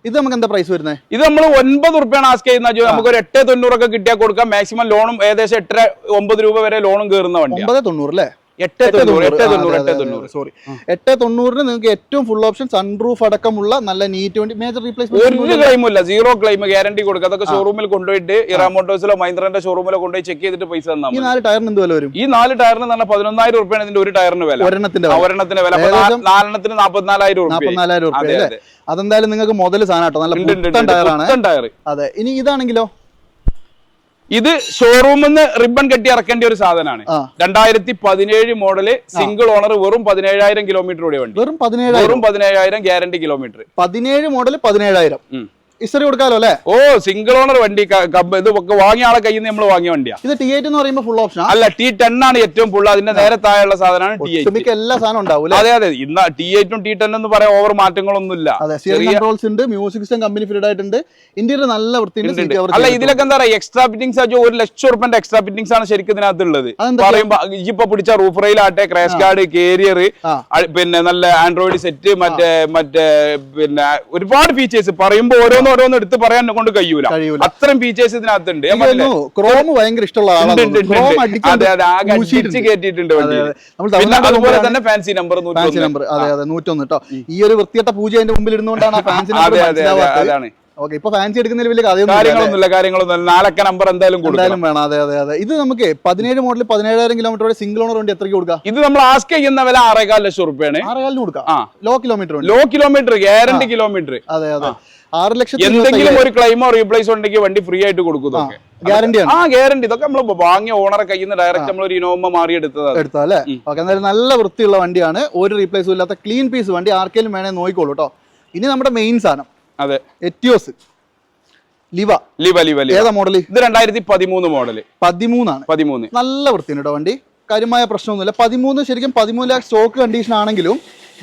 ഇത് നമുക്ക് എന്താ പ്രൈസ് വരുന്നത്? ഇത് നമ്മൾ 9 രൂപയാണ് ആസ്ക് ചെയ്യുന്നത്. നമുക്ക് ഒരു 890 ഒക്കെ കിട്ടിയാൽ കൊടുക്കാം. മാക്സിമം ലോണും ഏകദേശം 8-9 രൂപ വരെ ലോണും കയറുന്ന വണ്ടി. 990 അല്ലേ? 890 നിങ്ങൾക്ക് ഏറ്റവും ഫുൾ ഓപ്ഷൻ, സൺറൂഫ് അടക്കമുള്ള നല്ല നീറ്റ് വണ്ടി. മേജർ റീപ്ലേസ്മെന്റ് ഒരു ക്ലെയിമില്ല, 0 ക്ലെയിം, ഗ്യാരണ്ടി കൊടുക്കുക. അതൊക്കെ ഷോറൂമിൽ കൊണ്ടുപോയിട്ട് ഇറാ മോട്ടോഴ്സിലോ മഹീന്ദ്രന്റെ ഷോറൂമിലോ കൊണ്ടുപോയി ചെക്ക് ചെയ്തിട്ട് പൈസ തന്നാൽ. ഈ 4 ടയറിന് എന്ത് വില വരും? ഈ 4 ടയറിന് തന്നെ 11,000 രൂപയാണ് ഇതിന്റെ ഒരു ടയറിന് വില. ഒരെണ്ണത്തിന്റെ വില. 4 44,000 രൂപ. അതെന്തായാലും നിങ്ങൾക്ക് മുതൽ സാധനം കേട്ടോ. നല്ല പുത്തൻ ടയറാണ്. അതെ. ഇനി ഇതാണെങ്കിലോ? ഇത് ഷോറൂമിൽ നിന്ന് റിബൺ കെട്ടി ഇറക്കേണ്ട ഒരു സാധനമാണ്. 2017 മോഡല്, സിംഗിൾ ഓണർ, വെറും 17,000 കിലോമീറ്റർ ഓടിയ വണ്ടി. വെറും 17,000 ഗ്യാരണ്ടി കിലോമീറ്റർ. 17 മോഡൽ 17,000 ഇസ്റ്ററി കൊടുക്കാലോ അല്ലേ? ഓ, സിംഗിൾ ഓണർ വണ്ടി. ഇത് വാങ്ങിയ ആളെ കയ്യിൽ നിന്ന് നമ്മൾ വാങ്ങിയ വണ്ടിയാണ്. ഇത് T8 എന്ന് പറയുമ്പോൾ ഫുൾ ഓപ്ഷൻ അല്ല, T10 ആണ് ഏറ്റവും ഫുൾ. അതിന്റെ നേരെ താഴെയുള്ള സാധനമാണ് T8. എല്ലാ സാധനം ഉണ്ടാവും. അതെ അതെ. ഇന്ന് T8ഉം T10 എന്ന് പറയാൻ ഓവർ മാറ്റങ്ങളൊന്നുമില്ല. കൺട്രോൾസ് ഉണ്ട്, മ്യൂസിക് സിസ്റ്റം കമ്പനി ഫിറ്റ് ആയിട്ടുണ്ട്. ഇന്റീരിയർ നല്ല വൃത്തിയുണ്ട്. അല്ല, ഇതിലൊക്കെ എന്താ പറയാ, എക്സ്ട്രാ ഫിറ്റിംഗ്സ് 1,00,000 രൂപന്റെ എക്സ്ട്രാ ഫിറ്റിംഗ്സ് ആണ് ശരിക്കും ഇതിനകത്ത് ഉള്ളത്. പറയുമ്പോ ഇപ്പൊ പിടിച്ച റൂഫ് റെയിലാട്ടെ, ക്രാഷ് ഗാർഡ്, കേരിയർ, പിന്നെ നല്ല ആൻഡ്രോയിഡ് സെറ്റ്, മറ്റേ പിന്നെ ഒരുപാട് ഫീച്ചേഴ്സ് പറയുമ്പോ ഓരോന്ന് എടുത്ത് പറയാൻ കൊണ്ട് കഴിയൂല. അത്രയും ഫീച്ചേഴ്സ് ഇതിനകത്തുണ്ട്. ക്രോം ഭയങ്കര ഇഷ്ടമുള്ള ആളാണ്. അതുപോലെ തന്നെ ഫാൻസി നമ്പർ 101 കേട്ടോ. ഈ ഒരു വൃത്തിയട്ട പൂജ അതിന്റെ മുമ്പിൽ ഇടുന്നോണ്ടാണ് ആ ഫാൻസി നമ്പർ. ഓക്കെ, ഇപ്പൊ ഫാൻസി എടുക്കുന്നതിൽ വലിയ കാര്യങ്ങളൊന്നും 4 അക്ക നമ്പർ എന്തായാലും വേണം. അതെ അതെ അതെ. ഇത് നമുക്ക് 17 മോഡൽ 17,000 കിലോമീറ്റർ സിംഗിൾ ഓണർ വണ്ടി എത്രയ്ക്ക് കൊടുക്കാം? ഇത് നമ്മൾ ആസ്ക് ചെയ്യുന്ന വില 6.25 ലക്ഷം രൂപയാണ്. 6.25 കൊടുക്കാം. Low kilometre guarantee kilometre. അതെ അതെ. 6 ലക്ഷത്തിൽ എന്തെങ്കിലും ഒരു ക്ലെയിമോ റീപ്ലേസ് ഉണ്ടെങ്കിൽ വണ്ടി ഫ്രീ ആയിട്ട് കൊടുക്കും. ഗ്യാരണ്ടി ആണ്. ആ ഗ്യാരണ്ടി. ഇതൊക്കെ നമ്മൾ വാങ്ങിയ ഓണറെ കയ്യിൽ നിന്ന് ഡയറക്റ്റ് നമ്മൾ ഒരു ഇനോവ മാറി എടുത്തതാ അല്ലേ? ഓക്കെ, എന്തായാലും നല്ല വൃത്തിയുള്ള വണ്ടിയാണ്, ഒരു റീപ്ലേസും ഇല്ലാത്ത ക്ലീൻ പീസ് വണ്ടി. ആർക്കെങ്കിലും വേണേ നോക്കിക്കോളൂ കേട്ടോ. ഇനി നമ്മുടെ മെയിൻ സാധനം, അതെ, എറ്റിയോസ് ലിവ. ഏതാ മോഡല്? ഇത് 2013 മോഡല്. 13 നല്ല വൃത്തിയാണ് കേട്ടോ വണ്ടി, കാര്യമായ പ്രശ്നമൊന്നുമില്ല. 13 ശരിക്കും 13 ലാഖ് സ്റ്റോക്ക് കണ്ടീഷൻ ആണെങ്കിലും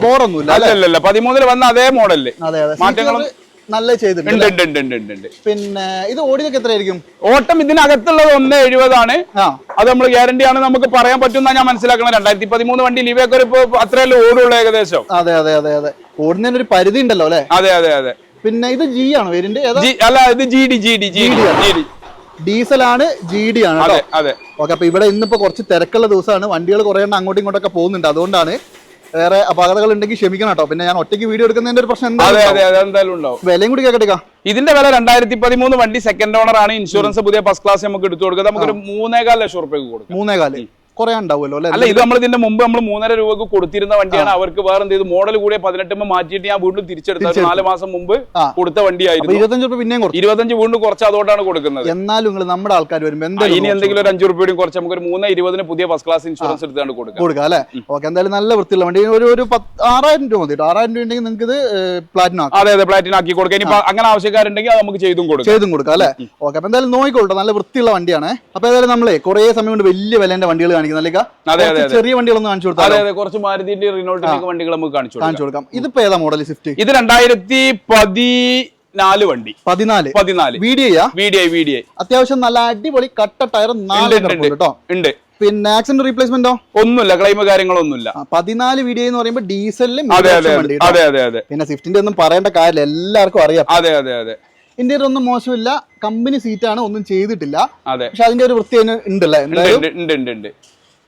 ബോറൊന്നുമില്ല. അല്ലല്ല, 13 വന്ന അതേ മോഡല്. അതെ അതെ, മാറ്റങ്ങൾ നല്ല ചെയ്തിട്ടുണ്ട്. പിന്നെ ഇത് ഓടിയൊക്കെ എത്രയായിരിക്കും ഓട്ടം? ഇതിനകത്തുള്ളത് 170 ആണ്. അത് നമ്മൾ ഗ്യാരണ്ടി ആണ്, നമുക്ക് പറയാൻ പറ്റുന്ന ഞാൻ മനസ്സിലാക്കണം. 2013 വണ്ടി ലിവയൊക്കെ ഇപ്പൊ അത്രയല്ലേ ഓടുള്ളൂ ഏകദേശം. അതെ അതെ അതെ അതെ, ഓടുന്നതിന് ഒരു പരിധി ഉണ്ടല്ലോ അല്ലെ? അതെ അതെ അതെ. പിന്നെ ഇത് ജി ആണോ വേരിയന്റ്? അല്ല, ഇത് GD. ഡീസൽ ആണ്, GD ആണ്. അതെ. ഓക്കെ, അപ്പൊ ഇവിടെ ഇന്നിപ്പോ കുറച്ച് തിരക്കുള്ള ദിവസമാണ്, വണ്ടികൾ കുറെ എണ്ണം അങ്ങോട്ടും ഇങ്ങോട്ടൊക്കെ പോകുന്നുണ്ട്, അതുകൊണ്ടാണ്. വേറെ അപകടങ്ങൾ ഉണ്ടെങ്കിൽ ക്ഷമിക്കണം കേട്ടോ. പിന്നെ ഞാൻ ഒറ്റയ്ക്ക് വീഡിയോ എടുക്കുന്നതിന്റെ ഒരു പ്രശ്നം എന്തായാലും ഉണ്ടാവും. വിലയും കൂടി കേട്ടെടുക്കാം. ഇതിന്റെ വില 2013 വണ്ടി സെക്കൻഡ് ഓണർ ആണ്. ഇൻഷുറൻസ് പുതിയ ഫസ്റ്റ് ക്ലാസ് നമുക്ക് എടുത്തു കൊടുക്കാം. നമുക്കൊരു 3.25 ലക്ഷം റുപ്യക്ക് കൊടുക്കാം. 3.25 കുറെ ഉണ്ടാവുമല്ലോ അല്ലെ? അല്ല, ഇത് നമ്മൾ ഇതിന്റെ മുമ്പ് നമ്മൾ 3.5 രൂപക്ക് കൊടുത്തിരുന്ന വണ്ടിയാണ്. അവർക്ക് വേറെ എന്ത് ചെയ്തു, മോഡൽ കൂടിയ 18 മാറ്റിയിട്ട് ഞാൻ വീണ്ടും തിരിച്ചെടുത്ത 4 മാസം മുമ്പ് കൊടുത്ത വണ്ടിയായിരുന്നു. 25 രൂപ പിന്നെയും 25 വീണ്ടും കുറച്ച് അതോട്ടാണ് കൊടുക്കുന്നത്. എന്നാലും നിങ്ങൾ നമ്മുടെ ആൾക്കാർ വരുമ്പോൾ ഇനി എന്തെങ്കിലും ഒരു 5 രൂപയും കുറച്ച് നമുക്ക് ഒരു 3.20 പുതിയ ഫസ്റ്റ് ക്ലാസ് ഇൻഷുറൻസ് എടുത്താണ് കൊടുക്കാം അല്ലെ? ഓക്കെ, എന്തായാലും നല്ല വൃത്തിയുള്ള വണ്ടി. ഒരു 6,000 രൂപ മതി. 6,000 രൂപ ഉണ്ടെങ്കിൽ നിങ്ങൾക്ക് ഇത് പ്ലാറ്റിനം. അതെ, പ്ലാറ്റിനം ആക്കി കൊടുക്കാം. ഇനി അങ്ങനെ ആവശ്യക്കാരുണ്ടെങ്കിൽ അത് നമുക്ക് ചെയ്തും കൊടുക്കാം അല്ലെ? ഓക്കെ, അപ്പൊ എന്തായാലും നോക്കിക്കോട്ടെ, നല്ല വൃത്തിയുള്ള വണ്ടിയാണ്. അപ്പൊ ഏതായാലും നമ്മളെ കുറെ സമയം കൊണ്ട് വലിയ വിലേന്റെ വണ്ടികൾ കാണിക്കുന്നല്ലേ? ചെറിയ വണ്ടികളൊന്നും കാണിച്ചു കൊടുത്താൽ? അതെ, കുറച്ച് മാരുതിന്റെ റിനോൾട്ടിന്റെ വണ്ടികൾ നമുക്ക് കാണിച്ചു കൊടുക്കാം. ഇതിപ്പോ ഏതാ മോഡൽ സ്വിഫ്റ്റ്? ഇത് 2014 വണ്ടി. 14 VDI. അത്യാവശ്യം നല്ല അടിപൊളി കട്ട ടയർ 4 കേട്ടോ. ഉണ്ട്. പിന്നെ ആക്സിഡന്റ് റീപ്ലേസ്മെന്റോ? ഒന്നുമില്ല, ക്ലെയിം കാര്യങ്ങളൊന്നുമില്ല. 14 VDI എന്ന് പറയുമ്പോൾ ഡീസലില്. അതെ. പിന്നെ സ്വിഫ്റ്റിന്റെ ഒന്നും പറയേണ്ട കാര്യമില്ല, എല്ലാവർക്കും അറിയാം. അതെ. ഇന്ത്യയിൽ ഒന്നും മോശമില്ല, കമ്പനി സീറ്റാണ്, ഒന്നും ചെയ്തിട്ടില്ല. പക്ഷെ അതിന്റെ ഒരു വൃത്തി ഉണ്ടല്ലേ? ഉണ്ട്.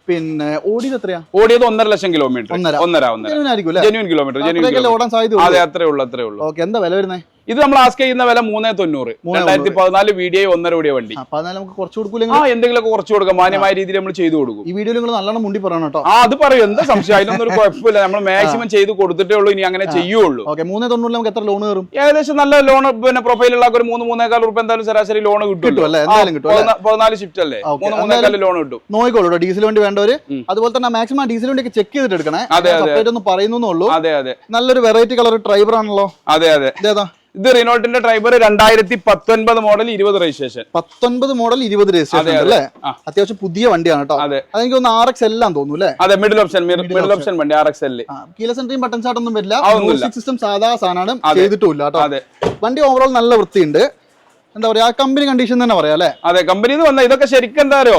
പിന്നെ ഓടിയത് എത്രയാ? ഓടിയത് 1.5 ലക്ഷം കിലോമീറ്റർ. ജെന്യൂൻ കിലോമീറ്റർ ഓടാൻ സാധ്യത. അതെ, അത്രേ ഉള്ളൂ. ഓക്കെ, എന്താ വില വരുന്നത്? ഇത് നമ്മൾ ആസ്ക് ചെയ്യുന്ന വില 3.90. 2014 VDI 1.5 കോടി വണ്ടി. നമുക്ക് കുറച്ച് കൊടുക്കൂല? എന്തെങ്കിലുമൊക്കെ കുറച്ച് കൊടുക്കാം, മാന്യമായ രീതിയിൽ നമ്മൾ ചെയ്തു കൊടുക്കും. ഈ വീഡിയോയിൽ നിങ്ങൾ നല്ലോണം മുണ്ടി പറയണം കേട്ടോ. അത് പറയും, എന്താ സംശയം, അതിനൊന്നും ഒരു കുഴപ്പമില്ല. നമ്മൾ മാക്സിമം ചെയ്ത് കൊടുത്തിട്ടേ ഉള്ളൂ, ഇനി അങ്ങനെ ചെയ്യുള്ളൂ. 3.90 നമുക്ക് എത്ര ലോൺ കയറും? ഏകദേശം നല്ല ലോൺ, പിന്നെ പ്രൊഫൈലുള്ള ഒരു 3-3.25 രൂപ എന്തായാലും ശരാശരി ലോൺ കിട്ടും. 14 ഷിഫ്റ്റ് അല്ലേ, 3-3.25 ലോൺ കിട്ടും. നോക്കിക്കോളൂ ഡീസൽ വണ്ടി വേണ്ടവര്. അതുപോലെ തന്നെ മാക്സിമം ഡീസൽ വണ്ടി ചെക്ക് ചെയ്തിട്ട് എടുക്കണേ. ഒന്ന് പറയുന്നുള്ളൂ. നല്ലൊരു വെറൈറ്റി കളർ ഡ്രൈവർ ആണല്ലോ. അതെ. ഇത് റിനോൾട്ടിന്റെ driver 2019 model 20 registration. 19 model 20 registration അല്ലേ? അത്യാവശ്യം പുതിയ വണ്ടിയാണ് കേട്ടോ. അതെനിക്ക് ഒന്ന് RX എല്ലാം തോന്നുന്നു അല്ലേ? അതെ, മിഡിൽ ഓപ്ഷൻ വണ്ടി RX L. കീലസ് എൻട്രിയും ബട്ടൺ സ്റ്റാർട്ട് ഒന്നും വരില്ല. മ്യൂസിക് സിസ്റ്റം സാധാ സാധനമാണ്, ചെയ്തിട്ടില്ല കേട്ടോ. വണ്ടി ഓവറോൾ നല്ല വൃത്തിയുണ്ട്. എന്താ പറയാ, കമ്പനി കണ്ടീഷൻ തന്നെ പറയാം അല്ലെ? അതെ, കമ്പനി വന്ന ഇതൊക്കെ ശരിക്കും എന്താരോ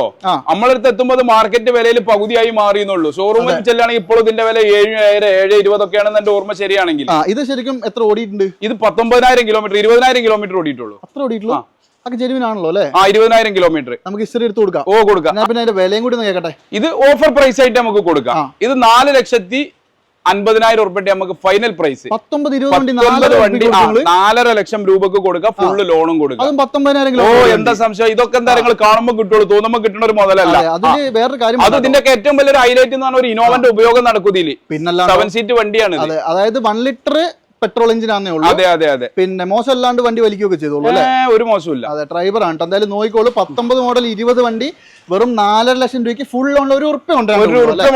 നമ്മളടുത്ത് എത്തുമ്പോൾ മാർക്കറ്റ് വിലയിൽ പകുതിയായി മാറിയെന്നുള്ളൂ. ഷോറൂമിൽ ചെല്ലുകയാണെങ്കിൽ ഇപ്പോൾ ഇതിന്റെ വില 7,720 ഒക്കെയാണെന്ന് എന്റെ ഓർമ്മ ശരിയാണെങ്കിൽ. ഇത് ശരിക്കും എത്ര ഓടിയിട്ടുണ്ട്? ഇത് 19,000 കിലോമീറ്റർ, 20,000 കിലോമീറ്റർ ഓടിയിട്ടുള്ളൂ. അത്ര ഓടിയിട്ടുള്ളൂ? അതൊക്കെ ജെനുവിൻ ആണല്ലോ അല്ലേ? 20,000 കിലോമീറ്റർ നമുക്ക് ഹിസ്റ്ററി എടുത്ത് കൊടുക്കാം. കൊടുക്കാം. പിന്നെ അതിന്റെ വിലയും കൂടി കേട്ടെ. ഇത് ഓഫർ പ്രൈസ് ആയിട്ട് നമുക്ക് കൊടുക്കാം. ഇത് 4,50,000 ഉറുപ്പിക നമുക്ക് ഫൈനൽ പ്രൈസ്. 19-20 വണ്ടി 4.5 ലക്ഷം രൂപക്ക് കൊടുക്കാം, ഫുള്ള് ലോണും കൊടുക്കാം. 19,000. എന്താ സംശയം? ഇതൊക്കെ എന്താ നിങ്ങൾ കാണുമ്പോൾ കിട്ടുള്ളൂ, തോന്നുമ്പോൾ കിട്ടുന്ന ഒരു മുതലല്ല. വേറൊരു കാര്യം, അത് ഇതിന്റെ ഏറ്റവും വലിയൊരു ഹൈലൈറ്റ് എന്ന് പറഞ്ഞാൽ ഒരു ഇന്നോവന്റെ ഉപയോഗം നടക്കുന്നതിൽ. പിന്നെ 7 സീറ്റ് വണ്ടിയാണ്. അതായത് 1 ലിറ്റർ പെട്രോൾ എഞ്ചിൻ ആണേ ഉള്ളൂ. അതെ. പിന്നെ മോശമല്ലാണ്ട് വണ്ടി വലിക്കുകയൊക്കെ ചെയ്തോളൂ അല്ലേ? ഒരു മോശമില്ല. അതെ, ഡ്രൈവർ ആണ്. എന്തായാലും നോക്കിക്കോളൂ. 19 മോഡൽ 20 വണ്ടി വെറും 4.5 ലക്ഷം രൂപയ്ക്ക് ഫുൾ ഓൺ. 1 ഉറുപ്പ്യ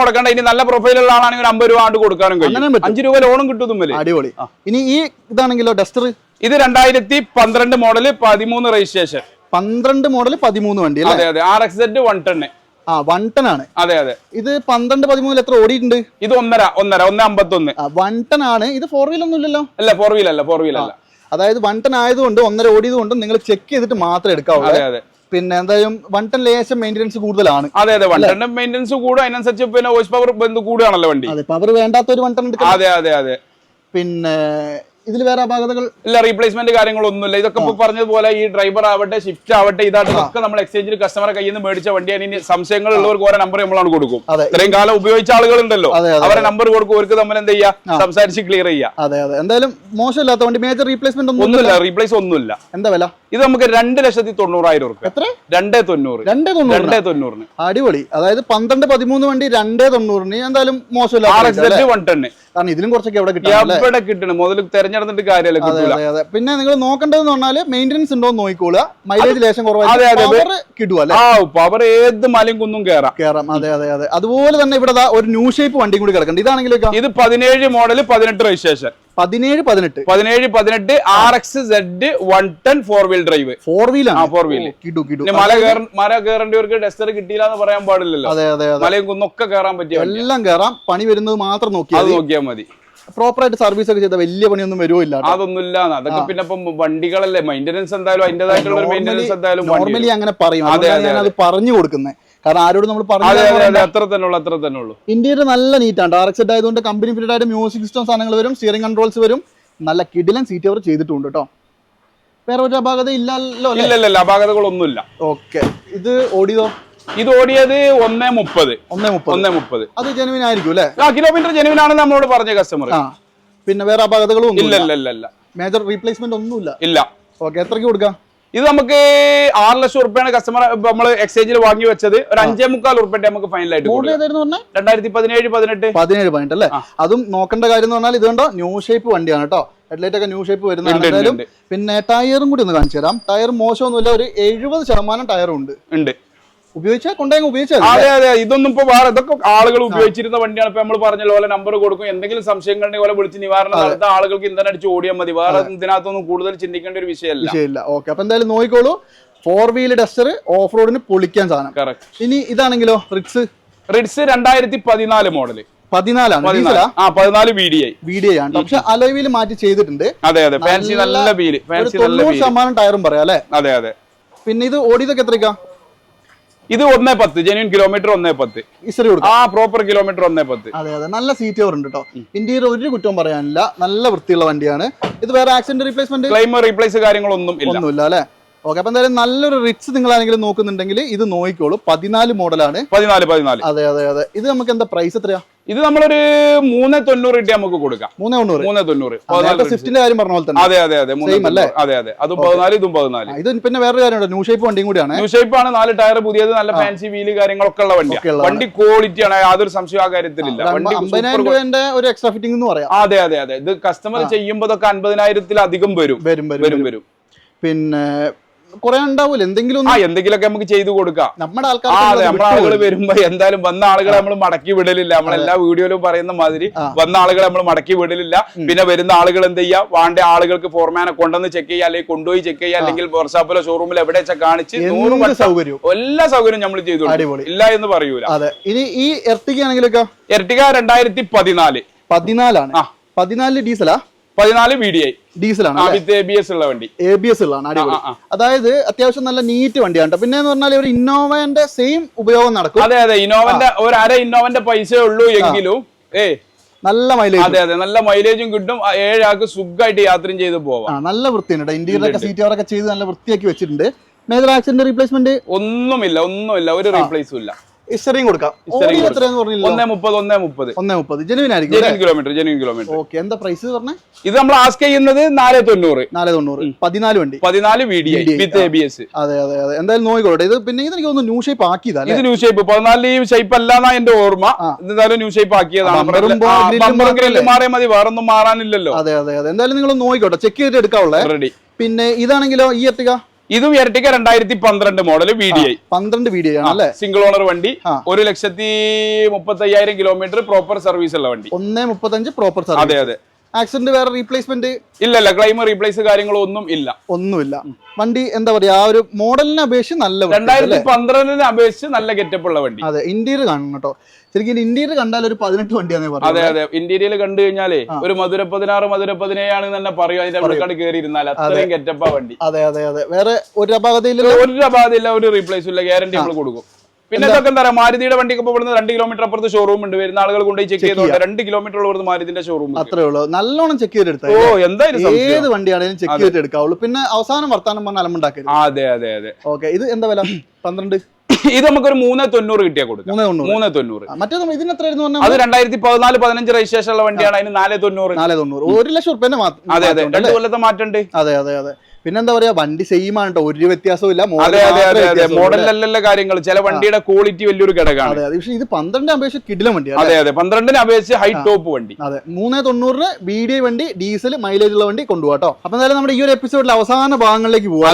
മുടക്കണ്ട. ഇനി നല്ല പ്രൊഫൈലുള്ള ആണെങ്കിൽ 50 രൂപ ആണ്ട് കൊടുക്കാനും കഴിയും. 5 രൂപ ലോണും കിട്ടും. അടിപൊളി. ഇനി ഈ ഇതാണെങ്കിലോ ഡസ്റ്റർ. ഇത് 2012 മോഡൽ 13 രജിസ്ട്രേഷൻ. 12 മോഡൽ 13 വണ്ടി അല്ലേ? അതെ. RXZ 110. 110 ആണ്. അതെ. ഇത് 12-13 എത്ര ഓടിയിട്ടുണ്ട്? ഇത് 1.51. 110 ആണ്. ഇത് 4 വീൽ ഒന്നും ഇല്ലല്ലോ? അല്ല, 4 വീൽ അല്ല. അതായത് 110 ആയതുകൊണ്ട് 1.5 ഓടിയത് കൊണ്ട് നിങ്ങൾ ചെക്ക് ചെയ്തിട്ട് മാത്രമേ എടുക്കാവൂ. പിന്നെ എന്തായാലും 110 ലേശം മെയിൻ്റെനൻസ് കൂടുതലാണ്. അതെ. 110 മെയിൻ്റെനൻസ് കൂടും, അതിനനുസരിച്ച് പിന്നെ ഹോഴ്സ് പവർ കൂടുകയാണല്ലോ വണ്ടി. അതെ, പവർ വേണ്ടാത്തൊരു 110 എടുക്കാം. അതെ. പിന്നെ ഇതിൽ വേറെ അപാകതകൾ ഇല്ല, റീപ്ലേസ്മെന്റ് കാര്യങ്ങളൊന്നുമില്ല. ഇതൊക്കെ ഇപ്പൊ പറഞ്ഞതുപോലെ ഈ ഡ്രൈവർ ആവട്ടെ, ഷിഫ്റ്റ് ആവട്ടെ, ഇതൊക്കെ നമ്മൾ എക്സ്ചേഞ്ചിൽ കസ്റ്റമറെ കയ്യിൽ നിന്ന് മേടിച്ച വണ്ടിയാണ്. ഇനി സംശയങ്ങൾ ഉള്ളവർക്ക് ഓരോ നമ്പർ നമ്മളാണ് കൊടുക്കും. ഇത്രയും കാലം ഉപയോഗിച്ച ആളുകളുണ്ടല്ലോ, അവരെ നമ്പർ കൊടുക്കും. അവർക്ക് നമ്മൾ എന്ത് ചെയ്യാം, സംസാരിച്ച് ക്ലിയർ ചെയ്യാം. അതെ. എന്തായാലും മോശമില്ലാത്ത വണ്ടി. മേജർ റീപ്ലേസ്മെന്റ് ഒന്നുമില്ല, റീപ്ലേസ് ഒന്നുമില്ല. എന്താ വില? ഇത് നമുക്ക് 2,90,000 രൂപ. എത്ര? 2,90,000. അടിപൊളി. അതായത് 12-13 വണ്ടി 2,90,000. എന്തായാലും മോശമില്ല. RXZ 110. കാരണം ഇതിലും കുറച്ചൊക്കെ എവിടെ എവിടെ കിട്ടണം മുതൽ തെരഞ്ഞെടുത്തിട്ട് കാര്യമല്ല കിട്ടൂല. അതെ. പിന്നെ നിങ്ങൾ നോക്കേണ്ടതെന്ന് പറഞ്ഞാൽ മെയിൻ്റെനൻസ് ഉണ്ടോ എന്ന് നോക്കിക്കോളുക. മൈലേജ് ലേശം കുറവാണ്. പവർ ഏത് മലയും കുന്നും കയറാം. അതെ. അതുപോലെ തന്നെ ഇവിടെ ഒരു ന്യൂ ഷേപ്പ് വണ്ടി കൂടി കിടക്കുന്നുണ്ട്. ഇതാണെങ്കിലോ ഇത് 17 model 18 registration 17 RX Z 110 4 wheel drive. 4 വീലാണ്. 4 wheel. മല കയറേണ്ടവർക്ക് ഡസ്റ്റർ കിട്ടിയില്ല എന്ന് പറയാൻ പാടില്ലല്ലോ. മലയും കുന്നൊക്കെ കയറാൻ പറ്റിയ എല്ലാം കയറാം. പണി വരുന്നത് മാത്രം നോക്കിയാൽ മതി. പ്രോപ്പർ ആയിട്ട് സർവീസ് ഒക്കെ ചെയ്ത വലിയ പണിയൊന്നും വരുമില്ല. അതൊന്നുമില്ല. അതൊക്കെ പിന്നെ ഇപ്പം വണ്ടികളല്ലേ, മെയിൻ്റെനൻസ് എന്തായാലും അതിന്റേതായിട്ടുള്ള ഒരു മെയിൻ്റെനൻസ് എന്തായാലും നോർമലി അങ്ങനെ പറയും. അത് പറഞ്ഞു കൊടുക്കുന്നത്. കാരണം ആരോട് നമ്മൾ അത്ര തന്നെ ഉള്ളൂ. ഇന്ത്യയിൽ നല്ല നീറ്റാണ്. RX ആയതുകൊണ്ട് കമ്പനി ഫിറ്റഡ് ആയിട്ട് മ്യൂസിക് സിസ്റ്റം സാധനങ്ങൾ വരും, സ്റ്റിയറിംഗ് കൺട്രോൾസ് വരും, നല്ല കിടിലൻ സീറ്റ് അവർ ചെയ്തിട്ടുണ്ട് കേട്ടോ. വേറെ ഒരു അപാകത ഇല്ലല്ലോ? ഇല്ല, അപാകതകളൊന്നുമില്ല. ഓക്കെ. ഇത് ഓടിയതോ? ഇത് ഓടിയത് 130. അത് ജെനുവിൻ ആയിരിക്കും അല്ലേ? കിലോമീറ്റർ ജെനുവിൻ ആണെന്ന് നമ്മളോട് പറഞ്ഞ കസ്റ്റമർ. പിന്നെ വേറെ അപാകതകളും ഇല്ല. മേജർ റീപ്ലേസ്മെന്റ് ഒന്നുമില്ല. ഇല്ല. ഓക്കെ. എത്രയ്ക്ക് കൊടുക്കാം? ഇത് നമുക്ക് 6 ലക്ഷം റുപ്യാണ് കസ്റ്റമർ നമ്മൾ എക്സ്ചേഞ്ചിൽ വാങ്ങി വെച്ചത്. ഒരു 5.25 റുപ്യ നമുക്ക് ഫൈനലായിട്ട് 2017-18 അല്ലേ? അതും നോക്കേണ്ട കാര്യം എന്ന് പറഞ്ഞാൽ ഇത് കണ്ടോ, ന്യൂ ഷേപ്പ് വണ്ടിയാണ് കേട്ടോ. ഹെഡ്ലൈറ്റ് ഒക്കെ ന്യൂ ഷേപ്പ് വരുന്നതാണെങ്കിലും. പിന്നെ ടയറും കൂടി ഒന്ന് കാണിച്ചു തരാം. ടയർ മോശമൊന്നുമില്ല. ഒരു 70% ടയറും ഉണ്ട്. ഉപയോഗിച്ചാൽ അതെ. ഇതൊന്നും ഇപ്പൊ വേറെ ഇതൊക്കെ ആളുകൾ ഉപയോഗിച്ചിരുന്ന വണ്ടിയാണ്. ഇപ്പൊ നമ്മൾ പറഞ്ഞ പോലെ നമ്പർ കൊടുക്കും. എന്തെങ്കിലും സംശയങ്ങളുണ്ടെങ്കിൽ പോലെ വിളിച്ച് നിവാരണം നടത്താൻ ആളുകൾക്ക് ഇന്ധനം അടിച്ച് ഓടിയാൽ മതി. വേറെ ഇതിനകത്തൊന്നും കൂടുതൽ ചിന്തിക്കേണ്ട ഒരു വിഷയമല്ല. ഓക്കെ. അപ്പൊ എന്തായാലും നോക്കിക്കോളൂ. 4 വീൽ ഡസ്റ്റർ ഓഫ് റോഡിന് പൊളിക്കാൻ സാധനം. കറക്റ്റ്. ഇനി ഇതാണെങ്കിലോ റിഡ്സ് 2014 മോഡല്. 14 VDI ആണ്. പക്ഷെ അലോയ് വീല് മാറ്റി ചെയ്തിട്ടുണ്ട്. അതെ. ഫാൻസി നല്ല വീല്. 90% ടയറും പറയാം അല്ലെ? അതെ. പിന്നെ ഇത് ഓടിയതൊക്കെ എത്രയ്ക്കാ? ഇത് 110 ജെന്യൂൻ കിലോമീറ്റർ 110. Proper kilometre 110. അതെ. നല്ല സീറ്റ് കവർ ഉണ്ട് കേട്ടോ. ഇന്റീരിയർ ഒരു കുറ്റവും പറയാനില്ല. നല്ല വൃത്തിയുള്ള വണ്ടിയാണ്. ഇത് വേറെ ആക്സിഡന്റ് റീപ്ലേസ്മെന്റ് റീപ്ലേസ് കാര്യങ്ങളൊന്നും ഇല്ല അല്ലെ? ഓക്കെ. അപ്പൊ എന്തായാലും നല്ലൊരു റിച്ച് നിങ്ങൾ ആരെങ്കിലും നോക്കുന്നുണ്ടെങ്കിൽ ഇത് നോക്കിക്കോളൂ. 14 മോഡലാണ്. 14. അതെ. ഇത് നമുക്ക് എന്താ പ്രൈസ് എത്രയാ? ഇത് നമ്മളൊരു 390 ഇട്ട് നമുക്ക് കൊടുക്കാം. 390. സ്വിഫ്റ്റിന്റെ കാര്യം പറഞ്ഞ പോലെ തന്നെ. അതെ. അതും 14 ഇതും 14. ഇത് പിന്നെ വേറെ കാര്യമുണ്ട്. ന്യൂ ഷേപ്പ് വണ്ടിയും കൂടിയാണ്. ന്യൂ ഷേപ്പ് ആണ്. 4 ടയർ പുതിയത്, നല്ല ഫാൻസി വീല് കാര്യങ്ങളൊക്കെ ഉള്ള വണ്ടിയാണ്. വണ്ടി ക്വാളിറ്റി ആണ്, യാതൊരു സംശയം ആ കാര്യത്തിലില്ല. 50,000 രൂപന്റെ ഒരു എക്സ്ട്രാ ഫിറ്റിംഗ് എന്ന് പറയാം. അതെ. ഇത് കസ്റ്റമർ ചെയ്യുമ്പോൾ 50,000-ൽ വരും. പിന്നെ കുറെ ഉണ്ടാവൂല എന്തെങ്കിലുമൊക്കെ നമുക്ക് ചെയ്തു കൊടുക്കാം. നമ്മുടെ ആളുകൾ വരുമ്പോ എന്തായാലും വന്ന ആളുകളെ നമ്മൾ മടക്കി വിടലില്ല. നമ്മളെല്ലാ വീഡിയോയിലും പറയുന്ന മാതിരി വന്ന ആളുകളെ നമ്മൾ മടക്കി വിടലില്ല. പിന്നെ വരുന്ന ആളുകൾ എന്ത് ചെയ്യാ, വേണ്ട ആളുകൾക്ക് ഫോർമാനെ കൊണ്ടുവന്ന് ചെക്ക് ചെയ്യുക, അല്ലെങ്കിൽ കൊണ്ടുപോയി ചെക്ക് ചെയ്യുക, അല്ലെങ്കിൽ വർക്ക്ഷോപ്പിലോ ഷോറൂമിൽ എവിടെ വെച്ചാൽ കാണിച്ച് എല്ലാ സൗകര്യവും നമ്മൾ ചെയ്തു ഇല്ല എന്ന് പറയൂല. ഇനി ഈ എർട്ടിക ആണെങ്കിലൊക്കെ എർട്ടിക 2014 14 ഡീസലാ? 14 VDI ഡീസലാണ്. ABS ഉള്ള വണ്ടി. ABS ഉള്ളതാണ്. അതായത് അത്യാവശ്യം നല്ല നീറ്റ് വണ്ടിയാണ്. പിന്നെ എന്ന് പറഞ്ഞാൽ ഒരു ഇന്നോവന്റെ സെയിം ഉപയോഗം നടക്കും. അതെ. ഇന്നോവന്റെ ഒരു അര ഇന്നോവന്റെ പൈസ ഉള്ളൂ എങ്കിലും നല്ല മൈലേജ്. അതെ. നല്ല മൈലേജും കിട്ടും. 7 ആൾക്ക് സുഖമായിട്ട് യാത്രയും ചെയ്ത് പോവാം. നല്ല വൃത്തിയുണ്ട്. ഇന്റീരിയർ ഒക്കെ സീറ്റ് കവറൊക്കെ ചെയ്ത് നല്ല വൃത്തിയാക്കി വെച്ചിട്ടുണ്ട്. മേജർ ആക്സിഡന്റ് റീപ്ലേസ്മെന്റ് ഒന്നുമില്ല. ഒരു റീപ്ലേസും ഇല്ല. ഹിസ്റ്ററിയും കൊടുക്കാം. 130 ജെന്യൂൻ കിലോമീറ്റർ. ഓക്കെ. എന്താ പ്രൈസ് പറഞ്ഞേ? ഇത് നമ്മൾ ആസ്ക് ചെയ്യുന്നത് 490. 14 വണ്ടി. 14 VDI വിത്ത് ABS. അതെ. എന്തായാലും നോക്കിക്കോട്ടെ. ഇത് പിന്നെ എനിക്ക് തോന്നുന്നു ന്യൂ ഷേപ്പ് ആക്കിയതാ. ഇത് ന്യൂ ഷേപ്പ് 14 ഷേപ്പ് അല്ലാന്നാ എന്റെ ഓർമ്മ. എന്തായാലും ന്യൂ ഷേപ്പ് ആക്കിയതാണ്. മാറിയാൽ മതി, വേറൊന്നും മാറാനില്ലല്ലോ. അതെ. എന്തായാലും നിങ്ങൾ നോക്കിക്കോട്ടെ, ചെക്ക് ചെയ്തിട്ട് എടുക്കാവുള്ളേ. റെഡി. പിന്നെ ഇതാണെങ്കിലോ ഈ എർട്ടിക? ഇതും എർട്ടിക 2012 മോഡൽ VDI. 12 VDI ആണ്. സിംഗിൾ ഓണർ വണ്ടി. 1,35,000 കിലോമീറ്റർ പ്രോപ്പർ സർവീസ് ഉള്ള വണ്ടി. 135 പ്രോപ്പർ സർവീസ്. അതെ. ആക്സിഡന്റ് വേറെ റീപ്ലേസ്മെന്റ് ഇല്ല. ക്ലൈം റീപ്ലേസ് കാര്യങ്ങളൊന്നും ഒന്നുമില്ല. വണ്ടി എന്താ പറയാ, ആ ഒരു മോഡലിനെ അപേക്ഷിച്ച് നല്ല 2012 അപേക്ഷിച്ച് നല്ല ഗെറ്റപ്പ് ഉള്ള വണ്ടി. അതെ. ഇന്റീരിയർ കാണണം കേട്ടോ. ശരിക്കും ഇന്റീരിയർ കണ്ടാൽ ഒരു 18 വണ്ടിയാണേ പറയുന്നത്. അതെ. ഇന്റീരിയർ കണ്ടു കഴിഞ്ഞാലേ ഒരു മധുര 16 മധുര 17 ആണെന്ന് തന്നെ പറയും. അതിന്റെ അവിടേക്കാണ് കയറി ഇരുന്നാൽ അത്രയും ഗെറ്റപ്പാ വണ്ടി. അതെ. വേറെ ഒരു അപാകതയില്ല. ഒരു റീപ്ലേസും ഇല്ല. ഗ്യാരണ്ടി നമ്മൾ കൊടുക്കും. പിന്നെ ഇതൊക്കെ എന്താ പറയാ, മാരുതിയുടെ വണ്ടിക്ക് ഇവിടുന്ന് 2 കിലോമീറ്റർ അപ്പുറത്ത് ഷോറൂം ഉണ്ട്. വരുന്ന ആളുകൾ കൊണ്ടുപോയി ചെക്ക് ചെയ്തോട്ടെ. 2 കിലോമീറ്റർ ഉള്ള മാരുതിന്റെ ഷോറൂം. അത്രേ ഉള്ളൂ. നല്ലോണം ചെക്ക് ചെയ്തെടുത്താൽ ഏത് വണ്ടിയാണെങ്കിലും ചെക്ക് ചെയ്തിട്ട് എടുക്കാവുള്ളൂ. പിന്നെ അവസാനം വർത്താനം പറഞ്ഞ അലമുണ്ടാക്കരുത്. അതെ. ഓക്കെ. ഇത് എന്താ വില? 12. ഇത് നമുക്കൊരു 390 കിട്ടിയാ കൊടുക്കാം. 390. മറ്റേത് ഇതിന് എത്രയായിരുന്നു പറഞ്ഞാൽ? അത് 2014-15 രജിസ്ട്രേഷൻ ഉള്ള വണ്ടിയാണ്. അതിന് 490. 1 ലക്ഷം റുപ്യന്റെ അതെ. 2 കൊല്ലത്തെ മാറ്റമുണ്ട്. അതെ. പിന്നെന്താ പറയാ വണ്ടി സെയിം ആണ് കേട്ടോ, ഒരു വ്യത്യാസവും ഇല്ല. മോഡലിലല്ല കാര്യങ്ങൾ, ചില വണ്ടിയുടെ ക്വാളിറ്റി വലിയൊരു ഘടകമാണ്. പക്ഷേ ഇത് 12 അപേക്ഷിച്ച് കിടിലം വണ്ടി. അതെ അതെ, 12 അപേക്ഷിച്ച് ഹൈ ടോപ്പ് വണ്ടി. അതെ, 390 BDI വണ്ടി, ഡീസൽ മൈലേജ് ഉള്ള വണ്ടി കൊണ്ടുപോകാം കേട്ടോ. അപ്പൊ എന്തായാലും നമ്മുടെ ഈ ഒരു എപ്പിസോഡിൽ അവസാന ഭാഗങ്ങളിലേക്ക് പോകാം.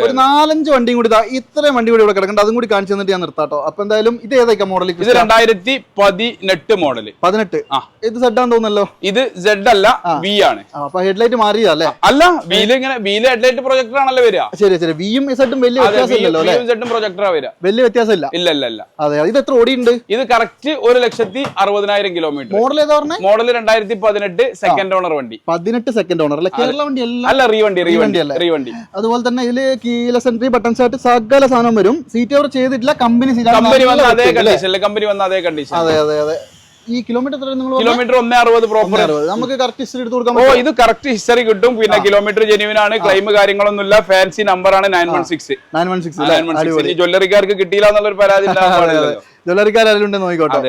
ഒരു 4-5 വണ്ടിയും കൂടി ഇത്രയും വണ്ടി കൂടി ഇവിടെ കിടക്കണ്ട, അതും കൂടി കാണിച്ചു തന്നിട്ട് ഞാൻ നിർത്താട്ടോ. അപ്പൊ എന്തായാലും ഇത് ഏതൊക്കെ മോഡൽ? ഇത് 2018 മോഡല്. 18. ഇത് സെഡ് ആണെന്ന് തോന്നുന്നല്ലോ. ഇത് സെഡ് അല്ല, വി ആണ്. അപ്പൊ ഹെഡ്ലൈറ്റ് മാറിയല്ലേ? അല്ല, വീല് ഇങ്ങനെ വീല് ഹെഡ്ലൈറ്റ് പ്രൊജക്ടർ ആണല്ലോ വരിക. ശരി ശരി, വിയും സെഡും വലിയ വ്യത്യാസമില്ലല്ലോ അല്ലേ? സെഡും പ്രൊജക്ടറാ വരിക, വലിയ വ്യത്യാസമില്ല. ഇല്ല ഇല്ല ഇല്ല. അതെ, ഇത് എത്ര ഓടിയുണ്ട്? ഇത് കറക്റ്റ് 1,60,000 കിലോമീറ്റർ. മോഡൽ ഏതാ പറഞ്ഞേ? മോഡൽ 2018 സെക്കൻഡ് ഓണർ വണ്ടി. 18 സെക്കൻഡ് ഓണർ അല്ല, കേരള വണ്ടി അല്ല, റീവണ്ടി അല്ല, റീവണ്ടി. അതുപോലെ തന്നെ ഇതില് കീലെസ് എൻട്രി, ബട്ടൺ സ്റ്റാർട്ട്, സകല സാധനം വരും. സീറ്റ് ഓവർ ചെയ്തിട്ടില്ല, കമ്പനി വന്ന അതേ കണ്ടീഷൻ. കമ്പനി വന്ന അതേ കണ്ടീഷൻ. അതെ അതെ അതെ. ഈ കിലോമീറ്റർ കിലോമീറ്റർ 160 പ്രോപ്പർ. നമുക്ക് കറക്റ്റ് ഹിസ്റ്ററി എടുത്ത് കൊടുക്കാം. ഓ, ഇത് കറക്റ്റ് ഹിസ്റ്ററി കിട്ടും. പിന്നെ കിലോമീറ്റർ ജെന്യൂൻ ആണ്, ക്ലെയിം കാര്യങ്ങളൊന്നുമില്ല. ഫാൻസി നമ്പർ ആണ് 916. ജ്വല്ലറിക്കാർക്ക് കിട്ടിയില്ല എന്നുള്ളൊരു പരാതി. ജ്വല്ലറിക്കാരും ഉണ്ടെന്ന് നോക്കിക്കോട്ടെ.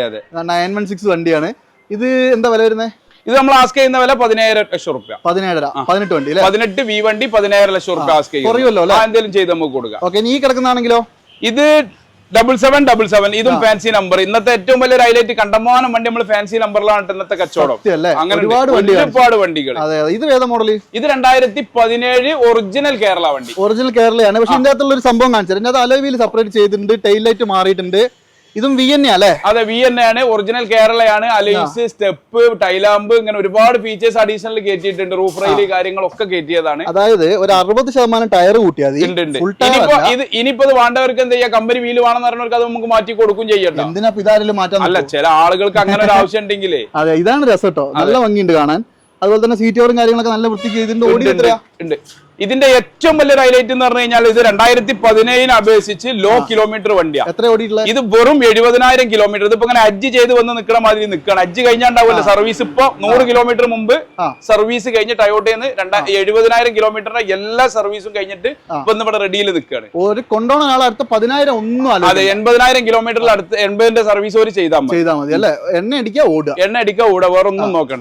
916 വണ്ടിയാണ്. ഇത് എന്താ വില വരുന്നത്? ഇത് നമ്മൾ ആസ്ക് ചെയ്യുന്ന വില 17 ലക്ഷം റുപ്യ. 18 വണ്ടി, 18 വി വണ്ടി 17 ലക്ഷം റുപ്യ ആസ്ക് ചെയ്യുമല്ലോ. എന്തെങ്കിലും ചെയ്ത് നമുക്ക് കൊടുക്കാം. ഓക്കെ, ഈ കിടക്കുന്നതാണെങ്കിലോ? ഇത് 7777. ഇതും ഫാൻസി നമ്പർ. ഇന്നത്തെ ഏറ്റവും വലിയൊരു ഹൈലൈറ്റ്, കണ്ടമാനം വണ്ടി നമ്മൾ ഫാൻസി നമ്പറിലാണ് ഇന്നത്തെ കച്ചവടം. അങ്ങനെ ഒരുപാട് വണ്ടികൾ. ഇത് ഏതാ മോഡൽ? ഇത് 2017 ഒറിജിനൽ കേരള വണ്ടി. ഒറിജിനൽ കേരളയാണ്. പക്ഷെ ഇതിന്റെ അകത്തുള്ള ഒരു സംഭവം കാണിച്ചത്, ഇതിന്റെ അലോയ് വീൽ സെപ്പറേറ്റ് ചെയ്തിട്ടുണ്ട്, ടെയിൽ ലൈറ്റ് മാറിയിട്ടുണ്ട്. ഇതും വി എൻ അല്ലേ? അതെ, വി എൻ ആണ്, ഒറിജിനൽ കേരളയാണ്. അലോയ്സ്, സ്റ്റെപ്പ്, ടൈലാമ്പ്, ഇങ്ങനെ ഒരുപാട് ഫീച്ചേഴ്സ് അഡീഷണൽ കയറ്റിയിട്ടുണ്ട്. റൂഫ് റെയിൽ കാര്യങ്ങളൊക്കെ കയറ്റിയതാണ്. അതായത് ഒരു 60% ടയർ കൂട്ടിയത്. ഇനിയിപ്പോ ഇത് വേണ്ടവർക്ക് എന്താ ചെയ്യാ, കമ്പനി വീല് വേണമെന്ന് പറഞ്ഞവർക്ക് അത് നമുക്ക് മാറ്റി കൊടുക്കും ചെയ്യട്ടെ. എന്തിനാ ഇതാരെങ്കിലും മാറ്റാൻ? അല്ല, ചില ആളുകൾക്ക് അങ്ങനെ ഒരു ആവശ്യം ഉണ്ടെങ്കിലേ. അതെ, ഇതാണ് രസം കേട്ടോ, നല്ല ഭംഗിയുണ്ട് കാണാൻ. അതുപോലെ തന്നെ സീറ്റ് കവറും കാര്യങ്ങളൊക്കെ നല്ല വൃത്തിക്ക് ചെയ്തിട്ടുണ്ട്. ഓടി ഉണ്ട്. ഇതിന്റെ ഏറ്റവും വലിയൊരു ഹൈലൈറ്റ് എന്ന് പറഞ്ഞു കഴിഞ്ഞാൽ, ഇത് 2017 അപേക്ഷിച്ച് ലോ കിലോമീറ്റർ വണ്ടിയാണ്. എത്ര ഓടിയിട്ടുള്ളത്? ഇത് വെറും 70,000 കിലോമീറ്റർ. ഇതിപ്പോ ഇങ്ങനെ ഹജ്ജ് ചെയ്ത് വന്ന് നിൽക്കണ മാതിരി നിൽക്കണം. ഹജ്ജ് കഴിഞ്ഞാണ്ടാവില്ല സർവീസ്. ഇപ്പൊ 100 കിലോമീറ്റർ മുമ്പ് സർവീസ് കഴിഞ്ഞ് ടയോട്ടയിൽ 70,000 കിലോമീറ്ററിന്റെ എല്ലാ സർവീസും കഴിഞ്ഞിട്ട് ഇപ്പൊ ഇവിടെ റെഡിയിൽ നിൽക്കുകയാണ്. ഒരു കൊണ്ടുപോകുന്ന ആൾ അടുത്ത 10,000 ഒന്നും അല്ല. അതെ, 80,000 കിലോമീറ്ററിൽ അടുത്ത് 80ന്റെ സർവീസ് ഒരു ചെയ്താൽ മതി അല്ലേ? എണ്ണ അടിക്കുക ഓടുക, വേറെ ഒന്നും നോക്കണം.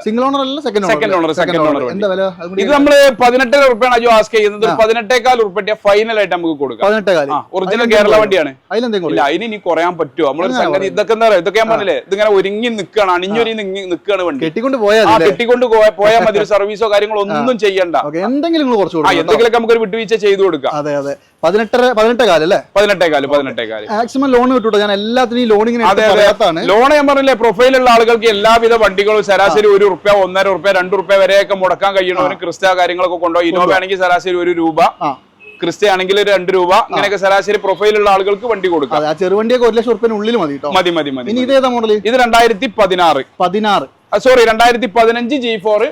സിംഗിൾ ഓണർ അല്ല, സെക്കൻഡ് ഓണർ. എന്താ വില? ഇത് നമ്മള് 18 റുപ്യാണ് അജു ആസ്ക് ചെയ്യുന്നത്. 18,000 റുപ്യ ഫൈനൽ ആയിട്ട് നമുക്ക് കൊടുക്കാം. 18,000 ഒറിജിനൽ കേരള വണ്ടിയാണ്. ഇല്ല, അതിന് ഇനി കുറയാൻ പറ്റുമോ? നമ്മളൊരു സംഗതി ഇതൊക്കെ എന്താ പറയാ, ഇതൊക്കെ ഞാൻ പറഞ്ഞില്ലേ, ഇതിങ്ങനെ ഒരുങ്ങി നിൽക്കുകയാണ്, അണിഞ്ഞൊരുങ്ങി നിൽക്കുകയാണ് വണ്ടി. കെട്ടിക്കൊണ്ട് പോയാൽ മതി. സർവീസോ കാര്യങ്ങളോ ഒന്നും ചെയ്യണ്ട. എന്തെങ്കിലും എന്തെങ്കിലുമൊക്കെ നമുക്ക് ഒരു വിട്ടുവീഴ്ച ചെയ്തു കൊടുക്കാം. അതെ അതെ. 18,000 അല്ലേ? 18,000. മാക്സിമം ലോൺ കിട്ടും. ഞാൻ എല്ലാത്തിനും ലോണിങ്ങനെ ലോൺ ഞാൻ പറഞ്ഞില്ലേ, പ്രൊഫൈലുള്ള ആളുകൾക്ക് എല്ലാവിധ വണ്ടികളും ശരാശരി 1 റുപ്യ, 1.5 റുപ്യ, 2 റുപ്യ വരെയൊക്കെ മുടക്കാൻ കഴിയണവന് ക്രിസ്റ്റ കാര്യങ്ങളൊക്കെ കൊണ്ടുപോയി. ഇന്നോവ ആണെങ്കിൽ ശരാശരി 1 രൂപ, ക്രിസ്റ്റ ആണെങ്കിൽ 2 രൂപ, അങ്ങനെയൊക്കെ ശരാശരി പ്രൊഫൈലുള്ള ആളുകൾക്ക് വണ്ടി കൊടുക്കാം. ചെറുവണ്ടിയൊക്കെ 1 ലക്ഷം റുപ്യ ഉള്ളിൽ മതി. മതി. ഇത് ഏതാ മോഡൽ? ഇത് 2016. Sorry, 2015 G4.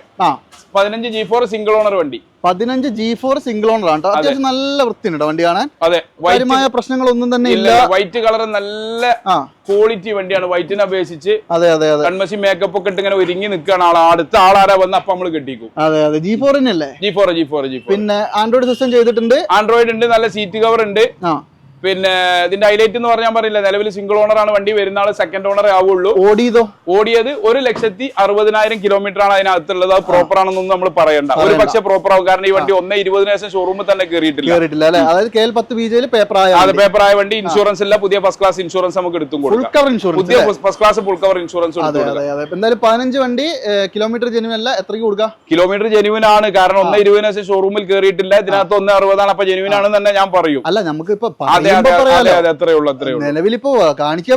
15 G4 single owner വണ്ടി. 15 G4 സിംഗിൾ ഓണർ ആണ്. അത്യാവശ്യം നല്ല വൃത്തിയുണ്ട് വണ്ടി കാണാൻ. അതെ, കാര്യമായ പ്രശ്നങ്ങളൊന്നും തന്നെ ഇല്ല. വൈറ്റ് കളർ നല്ല ക്വാളിറ്റി വണ്ടിയാണ് വൈറ്റിനെ അപേക്ഷിച്ച്. അതെ അതെ അതെ. കൺമസി മേക്കപ്പ് ഒക്കെ ഇട്ട് ഇങ്ങനെ ഒരുങ്ങി നിൽക്കുകയാണ് ആൾ. അടുത്ത ആളാരാ വന്ന് അപ്പൊ നമ്മള് കെട്ടിക്കും. അതെ അതെ. G4 അല്ലേ? G4. പിന്നെ ആൻഡ്രോയിഡ് സിസ്റ്റം ചെയ്തിട്ടുണ്ട്. ആൻഡ്രോയിഡ് ഉണ്ട്, നല്ല സീറ്റ് കവർ ഉണ്ട്. പിന്നെ ഇതിന്റെ ഹൈലൈറ്റ് എന്ന് പറഞ്ഞാൽ പറയില്ല, നിലവിൽ സിംഗിൾ ഓണർ ആണ് വണ്ടി. വരുന്ന ആള് സെക്കൻഡ് ഓണർ ആവുള്ളൂ. ഓടിയത് 1,60,000 കിലോമീറ്റർ ആണ് അതിനകത്തുള്ളത്. അത് പ്രോപ്പർ ആണെന്നൊന്നും നമ്മൾ പറയണ്ട. ഒരു പക്ഷേ പ്രോപ്പർ ആവും, കാരണം ഈ വണ്ടി 1,20 ശേഷം ഷോറൂമിൽ തന്നെ കയറിയിട്ടില്ല. പേപ്പറായ വണ്ടി. ഇൻഷുറൻസ് ഇല്ല, പുതിയ ഫസ്റ്റ് ക്ലാസ് ഇൻഷുറൻസ് നമുക്ക് എടുത്തും കൊടുക്കാം. പുതിയ first class full cover insurance. എന്തായാലും 15 വണ്ടി കിലോമീറ്റർ ജെന്യൂൻ അല്ല. എത്രയ്ക്ക് കൊടുക്കാം? കിലോമീറ്റർ ജെന്യൂൻ ആണ്, കാരണം 1,20 ശേഷം ഷോറൂമിൽ കയറിയിട്ടില്ല. ഇതിനകത്ത് 1,60 അപ്പൊ ജെന്യൂൻ ആണെന്ന് തന്നെ ഞാൻ പറയും. അല്ല, നമുക്ക് ഇപ്പൊ നിലവിലിപ്പോ കാണിക്കാൻ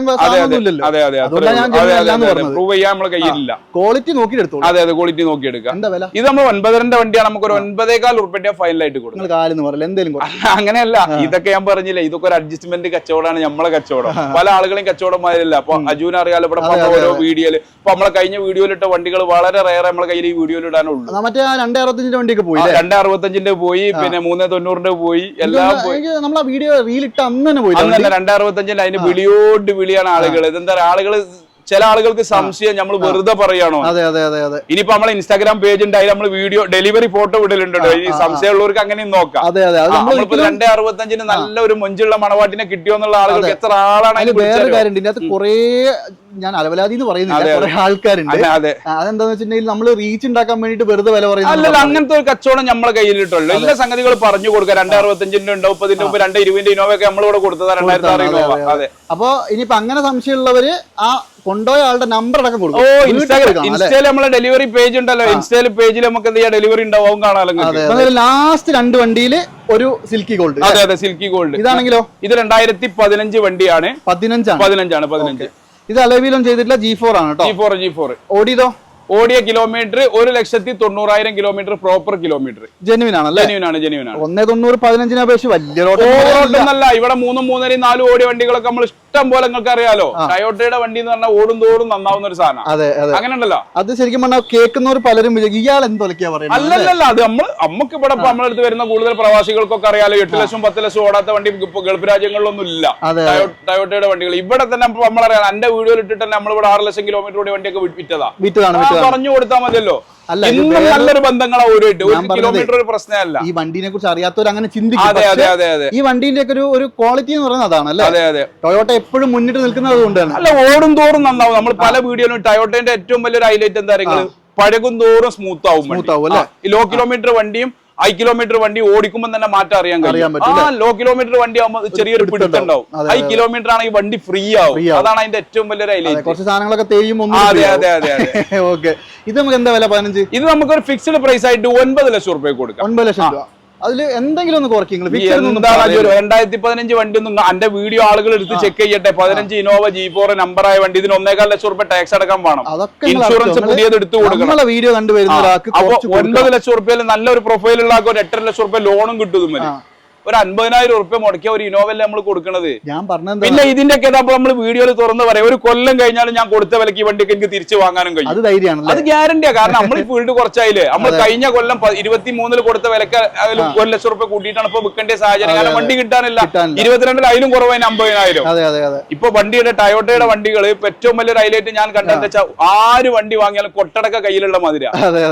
ക്വാളിറ്റി നോക്കിയെടുത്തു. അതെ അതെ, ക്വാളിറ്റി നോക്കിയെടുക്കാം. ഇത് നമ്മൾ 9.5 വണ്ടിയാണ്. നമുക്ക് ഒരു 9,400 റുപ്യ ഫൈനലായിട്ട് കൊടുക്കും. അങ്ങനെയല്ല, ഇതൊക്കെ ഞാൻ പറഞ്ഞില്ലേ, ഇതൊക്കെ ഒരു അഡ്ജസ്റ്റ്മെന്റ് കച്ചവടമാണ്. നമ്മളെ കച്ചവടം പല ആളുകളെയും കച്ചവടമാരില്ല. അപ്പൊ അജുവിനെ അറിയാലോ, ഇവിടെ ഓരോ വീഡിയോയില് ഇപ്പൊ നമ്മളെ കഴിഞ്ഞ വീഡിയോയിലിട്ട വണ്ടികൾ വളരെ റയർ നമ്മളെ കയ്യിൽ ഈ വീഡിയോയിൽ ഇടാനുള്ളൂ. മറ്റേ 265 വണ്ടിയൊക്കെ പോയി, 265 പോയി, പിന്നെ 390 പോയി, എല്ലാം പോയി. നമ്മളെ വീഡിയോ റീലിട്ട് അന്ന് തന്നെ പോയി. 265 അതിന് വിളിയോട് വിളിയാണ് ആളുകൾ. ഇതെന്താ, ആളുകൾ ചില ആളുകൾക്ക് സംശയം നമ്മൾ വെറുതെ പറയാണോ. അതെ അതെ അതെ അതെ. ഇനിയിപ്പോ നമ്മളെ ഇൻസ്റ്റാഗ്രാം പേജ് ഉണ്ട്, അതിൽ നമ്മൾ വീഡിയോ ഡെലിവറി ഫോട്ടോ വിടലുണ്ടോ, ഈ സംശയമുള്ളവർക്ക് അങ്ങനെയും നോക്കാം. അതെ അതെ. നമ്മളിപ്പോ 265 നല്ല ഒരു മൊഞ്ചുള്ള മണവാട്ടിനെ കിട്ടിയോ എന്നുള്ള ആളുകൾക്ക് എത്ര ആളാണ്. വേറെ കാര്യം ഇതിനകത്ത് കുറെ, ഞാൻ അലവലാതി എന്ന് പറയുന്നില്ല, കുറെ ആൾക്കാരുണ്ട്. അതെന്താന്ന് വെച്ചിട്ടുണ്ടെങ്കിൽ നമ്മൾ റീച്ച് ഉണ്ടാക്കാൻ വേണ്ടിട്ട് വെറുതെ വില പറയുന്നത്. അല്ലല്ല, അങ്ങനത്തെ ഒരു കച്ചവടം നമ്മളെ കയ്യിലിട്ടുള്ളൂ. എല്ലാ സംഗതികൾ പറഞ്ഞു കൊടുക്കുക. 265 ഉണ്ട്, 30 മുമ്പ് 220 ഇനോവ ഒക്കെ നമ്മളിവിടെ കൊടുത്തതാ, 2006 ഇനോവ. അതെ. അപ്പൊ ഇനിയിപ്പോ അങ്ങനെ സംശയമുള്ളവര് ആ കൊണ്ടുപോയ ആളുടെ നമ്പർ അടക്കം കൊടുക്കും. ഇൻസ്റ്റയിൽ നമ്മളെ ഡെലിവറി പേജ് ഉണ്ടല്ലോ, ഇൻസ്റ്റയിൽ പേജിൽ നമുക്ക് എന്ത് ചെയ്യാം, ഡെലിവറി ഉണ്ടാവും, കാണാമല്ലോ. ലാസ്റ്റ് 2 വണ്ടിയിൽ ഒരു സിൽക്കി ഗോൾഡ്. അതെ അതെ, സിൽക്കി ഗോൾഡ്. ഇതാണെങ്കിലോ ഇത് 2015 വണ്ടിയാണ്. 15. ഇത് അലവിലും ചെയ്തിട്ടില്ല, G4 ആണ് കേട്ടോ. G4. ഓടിയതോ? ഓടിയ kilometre 1,90,000 kilometre. Proper kilometre. Genuine ആണല്ലേ? ജെന്യൂൻ ആണ്. 190 15 അപേക്ഷിച്ച് വലിയ റോഡൊന്നല്ല. ഇവിടെ 3, 3.5, 4 ഓടിയ വണ്ടികളൊക്കെ നമ്മൾ ഇഷ്ടം പോലെ നിങ്ങൾക്ക് അറിയാലോ. ടയോട്ടയുടെ വണ്ടി എന്ന് പറഞ്ഞാൽ ഓടും തോറും നന്നാവുന്ന ഒരു സാധനം. അതെ അതെ, അങ്ങനെ ഉണ്ടല്ലോ. അത് ശരിക്കും പറഞ്ഞാൽ കേൾക്കുന്നവർ പലരും ഇയാൾ എന്തൊക്കെയാ പറയുന്നത്. അല്ലല്ല, അത് നമുക്ക് ഇവിടെ നമ്മളെ അടുത്ത് വരുന്ന കൂടുതൽ പ്രവാസികൾക്കൊക്കെ അറിയാലോ. 8 ലക്ഷം 10 ലക്ഷം ഓടാത്ത വണ്ടി ഗൾഫ് രാജ്യങ്ങളിലൊന്നും ഇല്ല. ടയോട്ടയുടെ വണ്ടികൾ ഇവിടെ തന്നെ നമ്മളറിയാം. എന്റെ വീഡിയോയിൽ ഇട്ടിട്ട് തന്നെ നമ്മളിവിടെ 6 ലക്ഷം കിലോമീറ്റർ ഓടിയ വണ്ടിയൊക്കെ വിറ്റതാണ്. പറഞ്ഞു കൊടുത്താൽ മതിയല്ലോ. നല്ലൊരു ബന്ധങ്ങളാ. ഒരു കിലോമീറ്റർ ഒരു പ്രശ്നമല്ല. ഈ വണ്ടിനെ കുറിച്ച് അറിയാത്തവർ അങ്ങനെ ചിന്തിക്കും. ഈ വണ്ടിന്റെ ഒക്കെ ഒരു ക്വാളിറ്റി എന്ന് പറയുന്നത് അതാണ് അല്ലേ? അതെ അതെ. ടൊയോട്ട എപ്പോഴും മുന്നിട്ട് നിൽക്കുന്നത് കൊണ്ടാണ്. അല്ല, ഓടും തോറും നന്നാവും. നമ്മൾ പല വീഡിയോയിലും ടൊയോട്ടന്റെ ഏറ്റവും വലിയൊരു ഹൈലൈറ്റ് എന്താ പറയുക, പഴകും തോറും സ്മൂത്ത് ആവും അല്ലേ? ലോ കിലോമീറ്റർ വണ്ടിയും ഹൈ കിലോമീറ്റർ വണ്ടി ഓടിക്കുമ്പോൾ തന്നെ മാറ്റം അറിയാൻ പറ്റും. ലോ കിലോമീറ്റർ വണ്ടി ആകുമ്പോൾ ചെറിയൊരു പിടുത്തുണ്ടാവും. ഹൈ കിലോമീറ്റർ ആണെങ്കിൽ വണ്ടി ഫ്രീ ആവും. അതാണ് അതിന്റെ ഏറ്റവും വലിയൊരു ഹൈലൈറ്റ്. കുറച്ച് സാധനങ്ങളൊക്കെ തേയും. അതെ അതെ അതെ അതെ. ഓക്കെ. ഇത് നമുക്ക് എന്താ വില? 15. ഇത് നമുക്കൊരു ഫിക്സ്ഡ് പ്രൈസ് ആയിട്ട് 9 ലക്ഷം രൂപ കൊടുക്കാം. 9 ലക്ഷം രൂപ. അതിൽ എന്തെങ്കിലും ഒന്ന് കുറയ്ക്കും. 2015 വണ്ടി ഒന്നും എന്റെ വീഡിയോ ആളുകൾ എടുത്ത് ചെക്ക് ചെയ്യട്ടെ. 15 ഇനോവ G4 നമ്പറായ വണ്ടി. ഇതിന് 1.25 ലക്ഷം രൂപ ടാക്സ് അടക്കാൻ വേണം. ഇൻഷുറൻസ് പുതിയത് എടുത്തു കൊടുക്കണം. വീഡിയോ കണ്ടുവരുന്ന അപ്പൊ 9 ലക്ഷം രൂപയിൽ നല്ലൊരു പ്രൊഫൈൽ ഉള്ള ഒരു 8.5 ലക്ഷം രൂപ ലോണും കിട്ടും. ഒരു 50,000 രൂപ മുടക്കിയ ഒരു ഇനോവല്ലേ നമ്മൾ കൊടുക്കുന്നത്. ഞാൻ പറഞ്ഞത് പിന്നെ ഇതിന്റെ ഒക്കെ നമ്മൾ വീഡിയോയിൽ തുറന്ന് പറയാം. ഒരു കൊല്ലം കഴിഞ്ഞാലും ഞാൻ കൊടുത്ത വിലക്ക് ഈ വണ്ടിക്ക് എനിക്ക് തിരിച്ചു വാങ്ങാനും കഴിയും. അത് ധൈര്യമാണ്, അത് ഗ്യാരണ്ടിയാ. കാരണം നമ്മൾ ഈ ഫീൽഡ് കുറച്ചായില്ലേ. നമ്മൾ കഴിഞ്ഞ കൊല്ലം 23 കൊടുത്ത വിലക്ക് 1 ലക്ഷം രൂപ കൂട്ടിയിട്ടാണ് ഇപ്പൊ വിൽക്കേണ്ട സാഹചര്യം. കാരണം വണ്ടി കിട്ടാനില്ല. 22 അതിലും കുറവായി 50,000. ഇപ്പൊ വണ്ടിയുടെ ടയോട്ടയുടെ വണ്ടികൾ ഇപ്പൊ ഏറ്റവും വലിയൊരു ഹൈലൈറ്റ് ഞാൻ കണ്ടെന്ന് വെച്ചാൽ, ആര് വണ്ടി വാങ്ങിയാലും കൊട്ടടക്ക കയ്യിലുള്ള മധുര.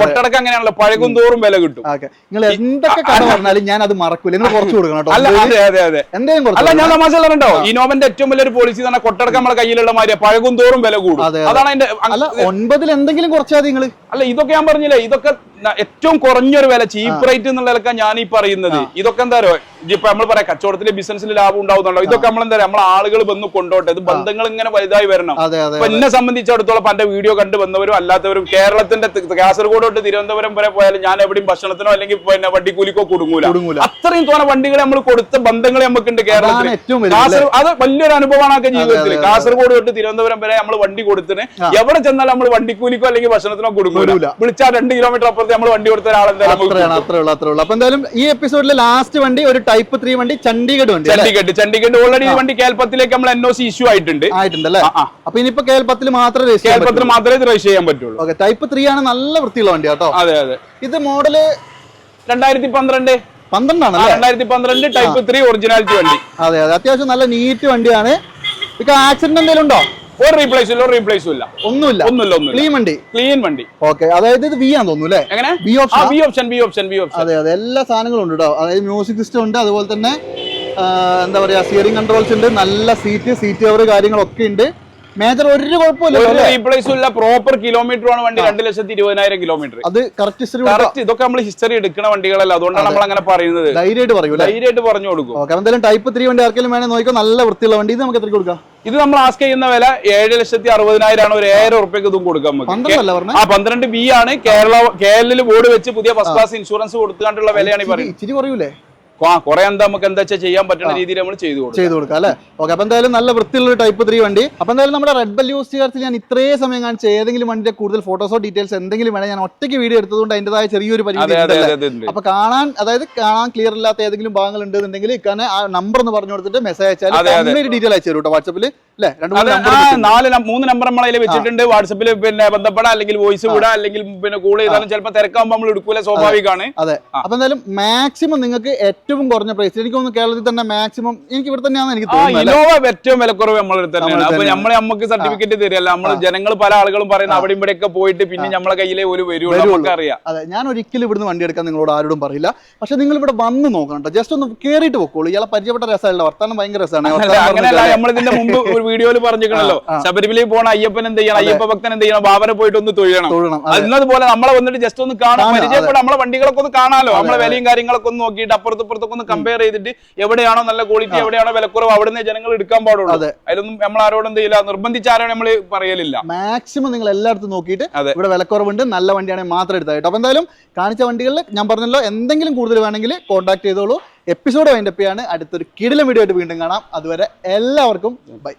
കൊട്ടടക്ക അങ്ങനെയാണല്ലോ, പഴകും തോറും വില കിട്ടും. നിങ്ങൾ എന്തൊക്കെ കഥ പറഞ്ഞാലും ഞാൻ അത് മറക്കൂല. കുറച്ച് അല്ല ഞാൻ തമാശ പറഞ്ഞോ. ഇനോവന്റെ ഏറ്റവും വലിയൊരു പോളിസി തന്നെ കൊട്ടടക്ക നമ്മളെ കയ്യിലുള്ള മാതിരി പഴകും തോറും വില കൂടും. അതാണ് അതിന്റെ. 9 എന്തെങ്കിലും കുറച്ചാൽ നിങ്ങള്. അല്ല, ഇതൊക്കെ ഞാൻ പറഞ്ഞില്ലേ, ഇതൊക്കെ ഏറ്റവും കുറഞ്ഞൊരു വില, ചീപ്പ് റേറ്റ് എന്നുള്ള വിലക്ക ഞാൻ ഈ പറയുന്നത്. ഇതൊക്കെ എന്താ പറയുക, ഇപ്പൊ നമ്മൾ പറയാം കച്ചവടത്തില് ബിസിനസ്സിൽ ലാഭം ഉണ്ടാവുന്നുണ്ടോ. ഇതൊക്കെ നമ്മൾ എന്താ പറയുക, നമ്മളെ ആളുകൾ വന്ന് കൊണ്ടോട്ടെ. ഇത് ബന്ധങ്ങൾ ഇങ്ങനെ വലുതായി വരണം. അപ്പൊ എന്നെ സംബന്ധിച്ചിടത്തോളം എന്റെ വീഡിയോ കണ്ടു വന്നവരും അല്ലാത്തവരും കേരളത്തിന്റെ കാസർഗോഡ് തൊട്ട് തിരുവനന്തപുരം വരെ പോയാലും ഞാൻ എവിടെയും ഭക്ഷണത്തിനോ അല്ലെങ്കിൽ പിന്നെ വണ്ടിക്കൂലിക്കോ കുടുങ്ങൂല. അത്രയും തോന്നെ വണ്ടികളെ നമ്മൾ കൊടുത്ത ബന്ധങ്ങൾ നമുക്കുണ്ട് കേരളത്തിൽ. അത് വലിയൊരു അനുഭവമാണ് ജീവിതത്തിൽ. കാസർഗോഡ് തൊട്ട് തിരുവനന്തപുരം വരെ നമ്മൾ വണ്ടി കൊടുത്തിന് എവിടെ ചെന്നാലും നമ്മൾ വണ്ടിക്കൂലിക്കോ അല്ലെങ്കിൽ ഭക്ഷണത്തിനോ കുടുങ്ങൂല. വിളിച്ചാൽ 2 കിലോമീറ്റർ അപ്പുറത്ത് നമ്മൾ വണ്ടി കൊടുത്ത ഒരാളെന്തായാലും. അപ്പൊ എന്തായാലും ഈ എപ്പിസോഡിലെ ലാസ്റ്റ് വണ്ടി ഒരു ടൈപ്പ് 3 വണ്ടി, ചണ്ഡീഗഡ് വണ്ടി. ചണ്ഡീഗഡ് ഓൾറെഡി ഈ വണ്ടി കേരളത്തിലേക്ക് നമ്മൾ NOC ഇഷ്യൂ ആയിട്ടുണ്ട് അല്ലേ? അപ്പൊ ഇനിയിപ്പോ കേരളത്തിൽ മാത്രമേ രജിസ്റ്റർ ചെയ്യാൻ പറ്റുള്ളൂ. ടൈപ്പ് 3 ആണ്. നല്ല വൃത്തിയുള്ള വണ്ടി കേട്ടോ. അതെ അതെ. ഇത് മോഡല് 2012 ആണ്. 2012 ടൈപ്പ് 3 ഒറിജിനാലിറ്റി വണ്ടി. അതെ അതെ, അത്യാവശ്യം നല്ല നീറ്റ് വണ്ടിയാണ്. ഇപ്പൊ ആക്സിഡന്റ് എന്തെങ്കിലും ഉണ്ടോ? ഒരു റീപ്ലേസും ഇല്ല. ഒന്നുമില്ല. ക്ലീൻ വണ്ടി. ഓക്കെ, അതായത് ഇത് വി ആണെന്ന് തോന്നുന്നു അല്ലേ? എങ്ങനെ? B option. അതെ അതെ, എല്ലാ സാധനങ്ങളും ഉണ്ട് കേട്ടോ. അതായത് മ്യൂസിക് സിസ്റ്റം ഉണ്ട്, അതുപോലെ തന്നെ എന്താ പറയാ സ്റ്റിയറിംഗ് കൺട്രോൾസ് ഉണ്ട്, നല്ല സീറ്റ് കവർ കാര്യങ്ങളൊക്കെ ഉണ്ട്. മേജർ ഒരു കുഴപ്പമില്ല. റീപ്ലേസും ഇല്ല. പ്രോപ്പർ കിലോമീറ്റർ ആണ് വണ്ടി. 2,20,000 കിലോമീറ്റർ. അത് കറക്റ്റ്. ഇതൊക്കെ നമ്മൾ ഹിസ്റ്ററി എടുക്കുന്ന വണ്ടികളല്ല, അതുകൊണ്ടാണ് നമ്മൾ അങ്ങനെ പറയുന്നത്. ധൈര്യമായിട്ട് പറഞ്ഞു കൊടുക്കും. എന്തായാലും ടൈപ്പ് 3 വണ്ടി ആർക്കെങ്കിലും വേണേ നോക്കിയോ, നല്ല വൃത്തിയുള്ള വണ്ടി. ഇത് നമുക്ക് എത്ര കൊടുക്കാം? ഇത് നമ്മൾ ആസ്ക് ചെയ്യുന്ന വില 7,60,000 ആണ്. ഒരു 1,000 ഉറുപ്പ്യക്ക് ഇതും കൊടുക്കാം. 12 ബി ആണ്. കേരളത്തിൽ ബോർഡ് വെച്ച് പുതിയ ഫസ്റ്റ് ക്ലാസ് ഇൻഷുറൻസ് കൊടുത്തുകൊണ്ടുള്ള വിലയാണ് ഈ പറയുന്നത്. ഇച്ചിരി കുറയൂലേ? കുറെ നമുക്ക് എന്താ ചെയ്യാൻ പറ്റുന്ന രീതിയിൽ നമ്മൾ ചെയ്തു കൊടുക്കാം അല്ലെ? ഓക്കെ, അപ്പൊ എന്തായാലും നല്ല വൃത്തിയുള്ള ടൈപ്പ് 3 വണ്ടി. അപ്പൊ എന്തായാലും നമ്മുടെ റെഡ് ബെൽ യൂസ് ഞാൻ ഇത്രയും സമയം കാണിച്ച ഏതെങ്കിലും വണ്ടിയുടെ കൂടുതൽ ഫോട്ടോസോ ഡീറ്റെയിൽസ് എന്തെങ്കിലും വേണേ ഞാൻ ഒറ്റയ്ക്ക് വീഡിയോ എടുത്തതുകൊണ്ട് അതിന്റേതായ ചെറിയൊരു പരിധി. അപ്പൊ കാണാൻ ക്ലിയർ ഇല്ലാത്ത ഏതെങ്കിലും ഭാഗങ്ങൾ ഉണ്ടെന്നുണ്ടെങ്കിൽ ഇക്കാനെ ആ നമ്പർ ഒന്ന് പറഞ്ഞു കൊടുത്തിട്ട് മെസ്സേജ് അയച്ചാൽ ഡീറ്റെയിൽ അയച്ചു തരും കേട്ടോ. വാട്സപ്പിൽ 3 നമ്പർ നമ്മളതിൽ വെച്ചിട്ടുണ്ട്. വാട്സപ്പിൽ പിന്നെ ബന്ധപ്പെടാം, അല്ലെങ്കിൽ വോയിസ് വിടാം, അല്ലെങ്കിൽ പിന്നെ കോൾ ചെയ്താലും ചിലപ്പോൾ തിരക്കാകുമ്പോൾ നമ്മൾ എടുക്കൂല, സ്വാഭാവികമാണ്. അതെ. അപ്പൊ എന്തായാലും മാക്സിമം നിങ്ങൾക്ക് ഏറ്റവും കുറഞ്ഞ പ്രൈസ് എനിക്ക് തോന്നുന്നു കേരളത്തിൽ തന്നെ മാക്സിമം എനിക്ക് ഇവിടെ തന്നെയാണെന്ന് എനിക്ക് തോന്നുന്നത്. ഇന്നോവ ഏറ്റവും വിലക്കുറവ് നമ്മളെ തന്നെയാണ്. അപ്പൊ നമുക്ക് സർട്ടിഫിക്കറ്റ് തരില്ല. നമ്മൾ ജനങ്ങൾ പല ആളുകളും പറയുന്ന അവിടെ ഇവിടെ ഒക്കെ പോയിട്ട് പിന്നെ നമ്മളെ കയ്യിലെ ഒരു വരുള്ളൂ, നമുക്കറിയാം. അതെ, ഞാൻ ഒരിക്കലും ഇവിടുന്ന് വണ്ടി എടുക്കാൻ നിങ്ങളോട് ആരോടും പറയില്ല. പക്ഷെ നിങ്ങൾ ഇവിടെ വന്ന് നോക്കണം കേട്ടോ, ജസ്റ്റ് ഒന്ന് കയറിയിട്ട് പൊക്കോളൂ. ഇയാളെ പരിചയപ്പെട്ട രസമല്ല, വർത്താനം ഭയങ്കര രസമാണ്. അങ്ങനെയല്ല, നമ്മൾ ഇതിന്റെ മുമ്പ് ഒരു വീഡിയോയിൽ പറഞ്ഞിരിക്കണല്ലോ, ശബരിമലയിൽ പോണ അയ്യപ്പൻ എന്ത് ചെയ്യണം, അയ്യപ്പ ഭക്തൻ എന്ത് ചെയ്യണം, ബാബനെ പോയിട്ട് ഒന്ന് തൊഴണം. എന്നതുപോലെ നമ്മളെ വന്നിട്ട് ജസ്റ്റ് ഒന്ന് കാണാൻ, പരിചയപ്പെടാം, നമ്മളെ വണ്ടികളൊക്കെ ഒന്ന് കാണാലോ, നമ്മളെ വിലയും കാര്യങ്ങളൊക്കെ ഒന്ന് നോക്കിയിട്ട് അപ്പുറത്തും ഒന്ന് കമ്പയർ ചെയ്തിട്ട് എവിടെയാണോ നല്ല ക്വാളിറ്റി, എവിടെയാണോ വിലക്കുറവ്, അവിടുന്ന് ജനങ്ങൾ എടുക്കാൻ പാടുള്ളൂ. അതിലൊന്നും നമ്മൾ ആരോടും എന്ത് ചെയ്യില്ല, നിർബന്ധിച്ച് ആരോടും നമ്മൾ പറയലില്ല. മാക്സിമം നിങ്ങൾ എല്ലായിടത്തും നോക്കിയിട്ട് ഇവിടെ വിലക്കുറവുണ്ട്, നല്ല വണ്ടിയാണെങ്കിൽ മാത്രം എടുത്താൽ കേട്ടോ. അപ്പൊ എന്തായാലും കാണിച്ച വണ്ടികളിൽ ഞാൻ പറഞ്ഞല്ലോ, എന്തെങ്കിലും കൂടുതൽ വേണമെങ്കിൽ കോൺടാക്ട് ചെയ്തോളൂ. എപ്പിസോഡ് വൈൻഡപ്പ് ചെയ്യാണ്. അടുത്തൊരു കിടിലൻ വീഡിയോ ആയിട്ട് വീണ്ടും കാണാം. അതുവരെ എല്ലാവർക്കും ബൈ.